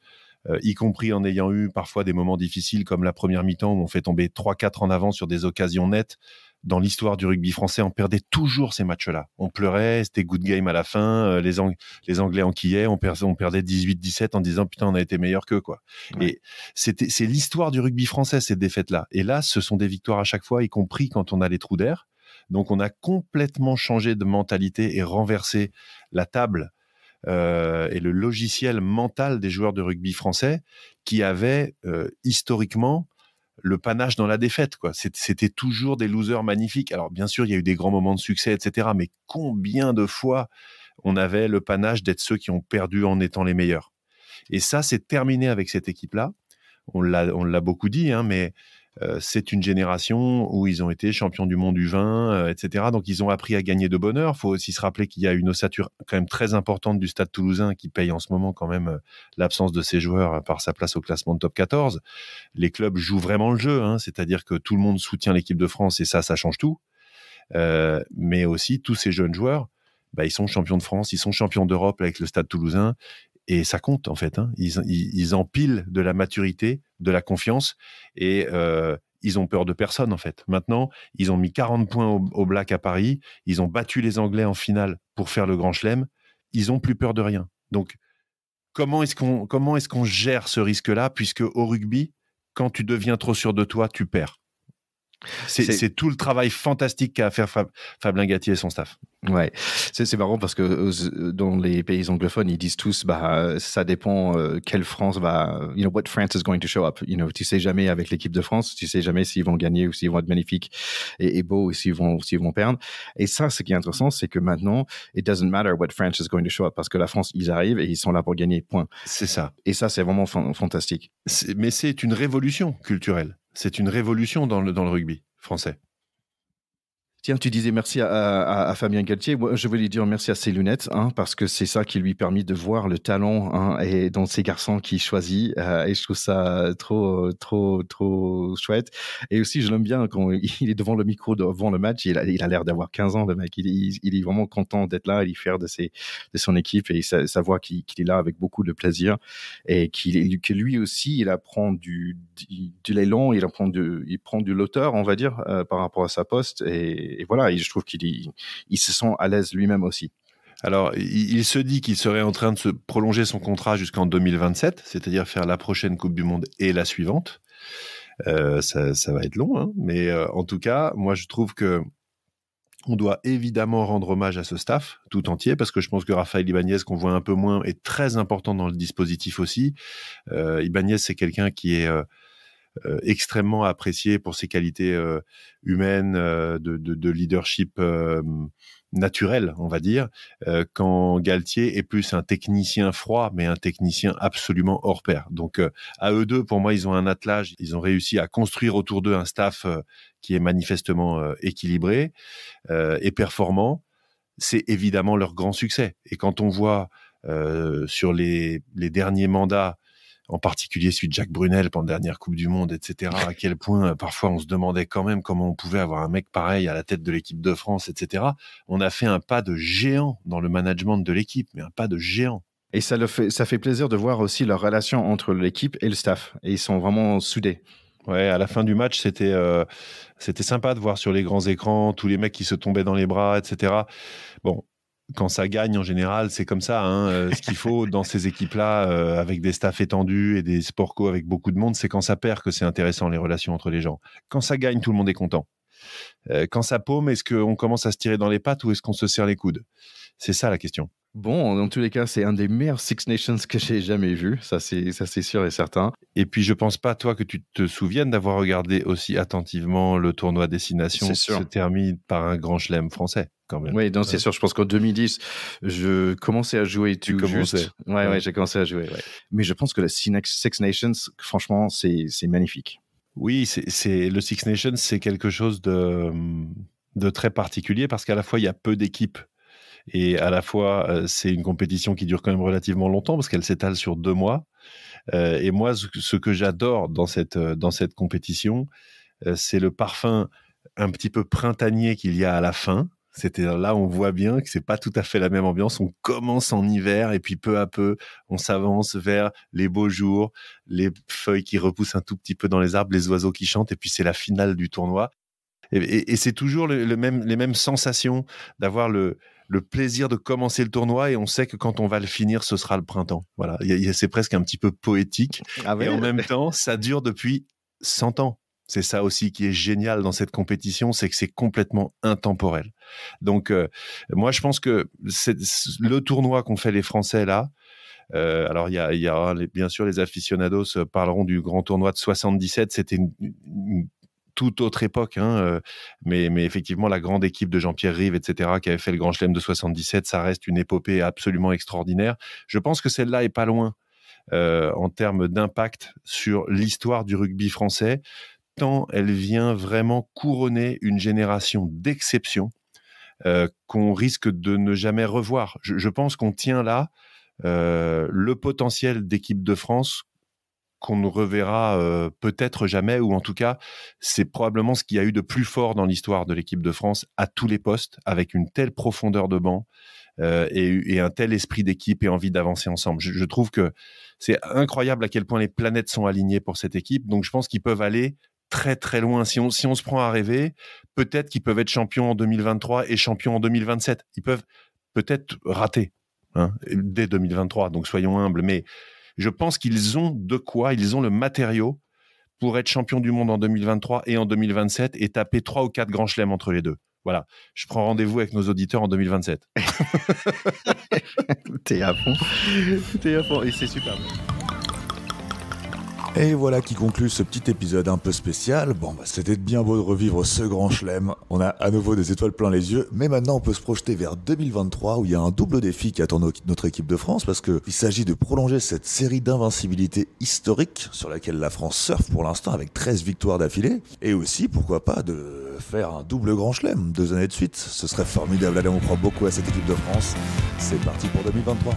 y compris en ayant eu parfois des moments difficiles comme la première mi-temps où on fait tomber 3-4 en avant sur des occasions nettes, dans l'histoire du rugby français, on perdait toujours ces matchs-là. On pleurait, c'était good game à la fin, les Anglais enquillaient, on perdait 18-17 en disant putain, on a été meilleur qu'eux, quoi. Ouais. Et c'est l'histoire du rugby français, ces défaites-là. Et là, ce sont des victoires à chaque fois, y compris quand on a les trous d'air. Donc, on a complètement changé de mentalité et renversé la table et le logiciel mental des joueurs de rugby français qui avaient historiquement le panache dans la défaite, quoi. C'était toujours des losers magnifiques. Alors bien sûr, il y a eu des grands moments de succès, etc. Mais combien de fois on avait le panache d'être ceux qui ont perdu en étant les meilleurs. Et ça, c'est terminé avec cette équipe-là. On l'a beaucoup dit, hein, mais c'est une génération où ils ont été champions du monde U20, etc. Donc, ils ont appris à gagner de bonne heure. Il faut aussi se rappeler qu'il y a une ossature quand même très importante du Stade Toulousain qui paye en ce moment quand même l'absence de ses joueurs par sa place au classement de top 14. Les clubs jouent vraiment le jeu, hein, c'est-à-dire que tout le monde soutient l'équipe de France et ça change tout. Mais aussi, tous ces jeunes joueurs, ils sont champions de France, ils sont champions d'Europe avec le Stade Toulousain. Et ça compte, en fait. Hein. Ils empilent de la maturité, de la confiance, et ils ont peur de personne, en fait. Maintenant, ils ont mis 40 points au Black à Paris, ils ont battu les Anglais en finale pour faire le Grand Chelem, ils n'ont plus peur de rien. Donc, comment est-ce qu'on gère ce risque-là, puisque au rugby, quand tu deviens trop sûr de toi, tu perds. C'est tout le travail fantastique qu'a à faire Fabien Galtier et son staff. Ouais, c'est marrant parce que dans les pays anglophones, ils disent tous, ça dépend quelle France va, what France is going to show up. Tu sais jamais avec l'équipe de France, tu sais jamais s'ils vont gagner ou s'ils vont être magnifiques et beaux ou s'ils vont perdre. Et ça, ce qui est intéressant, c'est que maintenant, it doesn't matter what France is going to show up parce que la France, ils arrivent et ils sont là pour gagner, point. C'est ça. Et ça, c'est vraiment fantastique. Mais c'est une révolution culturelle. C'est une révolution dans le rugby français. Tiens, tu disais merci à Fabien Galtier. Moi, je voulais dire merci à ses lunettes, parce que c'est ça qui lui permet de voir le talent et dans ces garçons qu'il choisit. Et je trouve ça trop chouette. Et aussi, je l'aime bien quand il est devant le micro devant le match. Il a l'air d'avoir 15 ans, le mec. Il est vraiment content d'être là. Il est fier de son équipe et ça voit qu'il est là avec beaucoup de plaisir et que lui aussi, il apprend de l'élan, il prend de l'auteur, on va dire, par rapport à sa poste et voilà, je trouve qu'il se sent à l'aise lui-même aussi. Alors, il se dit qu'il serait en train de se prolonger son contrat jusqu'en 2027, c'est-à-dire faire la prochaine Coupe du Monde et la suivante. Ça va être long, hein, mais en tout cas, moi je trouve que on doit évidemment rendre hommage à ce staff tout entier, parce que je pense que Raphaël Ibanez, qu'on voit un peu moins, est très important dans le dispositif aussi. Ibanez, c'est quelqu'un qui est extrêmement apprécié pour ses qualités humaines, de leadership naturel, on va dire, quand Galtier est plus un technicien froid, mais un technicien absolument hors pair. Donc, à eux deux, pour moi, ils ont un attelage, ils ont réussi à construire autour d'eux un staff qui est manifestement équilibré et performant. C'est évidemment leur grand succès. Et quand on voit sur les derniers mandats, en particulier celui de Jacques Brunel pendant la dernière Coupe du Monde, etc., à quel point parfois on se demandait quand même comment on pouvait avoir un mec pareil à la tête de l'équipe de France, etc. On a fait un pas de géant dans le management de l'équipe, mais un pas de géant. Et ça fait plaisir de voir aussi leur relation entre l'équipe et le staff. Et ils sont vraiment soudés. Ouais, à la fin du match, c'était sympa de voir sur les grands écrans tous les mecs qui se tombaient dans les bras, etc. Bon, quand ça gagne, en général, c'est comme ça. Ce qu'il faut dans ces équipes-là, avec des staffs étendus et des sportco avec beaucoup de monde, c'est quand ça perd que c'est intéressant, les relations entre les gens. Quand ça gagne, tout le monde est content. Quand ça paume, est-ce qu'on commence à se tirer dans les pattes ou est-ce qu'on se serre les coudes ? C'est ça la question. Bon, dans tous les cas, c'est un des meilleurs Six Nations que j'ai jamais vu. Ça, c'est sûr et certain. Et puis, je pense pas, toi, que tu te souviennes d'avoir regardé aussi attentivement le tournoi Destination se termine par un grand chelem français, quand même. Oui, donc c'est sûr. Je pense qu'en 2010, je commençais à jouer tout juste. Ouais, j'ai commencé à jouer. Ouais. Mais je pense que le Six Nations, franchement, c'est magnifique. Oui, c'est le Six Nations, c'est quelque chose de très particulier parce qu'à la fois, il y a peu d'équipes. Et à la fois, c'est une compétition qui dure quand même relativement longtemps parce qu'elle s'étale sur 2 mois. Et moi, ce que j'adore dans cette compétition, c'est le parfum un petit peu printanier qu'il y a à la fin. C'était là, on voit bien que c'est pas tout à fait la même ambiance. On commence en hiver et puis peu à peu, on s'avance vers les beaux jours, les feuilles qui repoussent un tout petit peu dans les arbres, les oiseaux qui chantent et puis c'est la finale du tournoi. Et c'est toujours les mêmes sensations d'avoir le plaisir de commencer le tournoi et on sait que quand on va le finir, ce sera le printemps. Voilà, c'est presque un petit peu poétique. Ah ouais. Et en même temps, ça dure depuis 100 ans. C'est ça aussi qui est génial dans cette compétition, c'est que c'est complètement intemporel. Donc, moi, je pense que le tournoi qu'ont fait les Français là, alors il y a bien sûr les aficionados parleront du grand tournoi de 77, c'était une toute autre époque, hein, mais effectivement la grande équipe de Jean-Pierre Rive, etc., qui avait fait le Grand Chelem de 77, ça reste une épopée absolument extraordinaire. Je pense que celle-là est pas loin en termes d'impact sur l'histoire du rugby français, tant elle vient vraiment couronner une génération d'exception qu'on risque de ne jamais revoir. Je pense qu'on tient là le potentiel d'équipe de France qu'on ne reverra peut-être jamais, ou en tout cas, c'est probablement ce qu'il y a eu de plus fort dans l'histoire de l'équipe de France à tous les postes, avec une telle profondeur de banc et un tel esprit d'équipe et envie d'avancer ensemble. Je trouve que c'est incroyable à quel point les planètes sont alignées pour cette équipe, donc je pense qu'ils peuvent aller très très loin. Si on se prend à rêver, peut-être qu'ils peuvent être champions en 2023 et champions en 2027. Ils peuvent peut-être rater dès 2023, donc soyons humbles, mais je pense qu'ils ont de quoi, ils ont le matériau pour être champion du monde en 2023 et en 2027 et taper 3 ou 4 grands chelems entre les deux. Voilà, je prends rendez-vous avec nos auditeurs en 2027. T'es à fond, et c'est super. Et voilà qui conclut ce petit épisode un peu spécial. Bon, c'était bien beau de revivre ce grand chelem. On a à nouveau des étoiles plein les yeux. Mais maintenant, on peut se projeter vers 2023 où il y a un double défi qui attend notre équipe de France parce qu'il s'agit de prolonger cette série d'invincibilité historique sur laquelle la France surfe pour l'instant avec 13 victoires d'affilée. Et aussi, pourquoi pas, de faire un double grand chelem 2 années de suite. Ce serait formidable. Allez, on croit beaucoup à cette équipe de France. C'est parti pour 2023.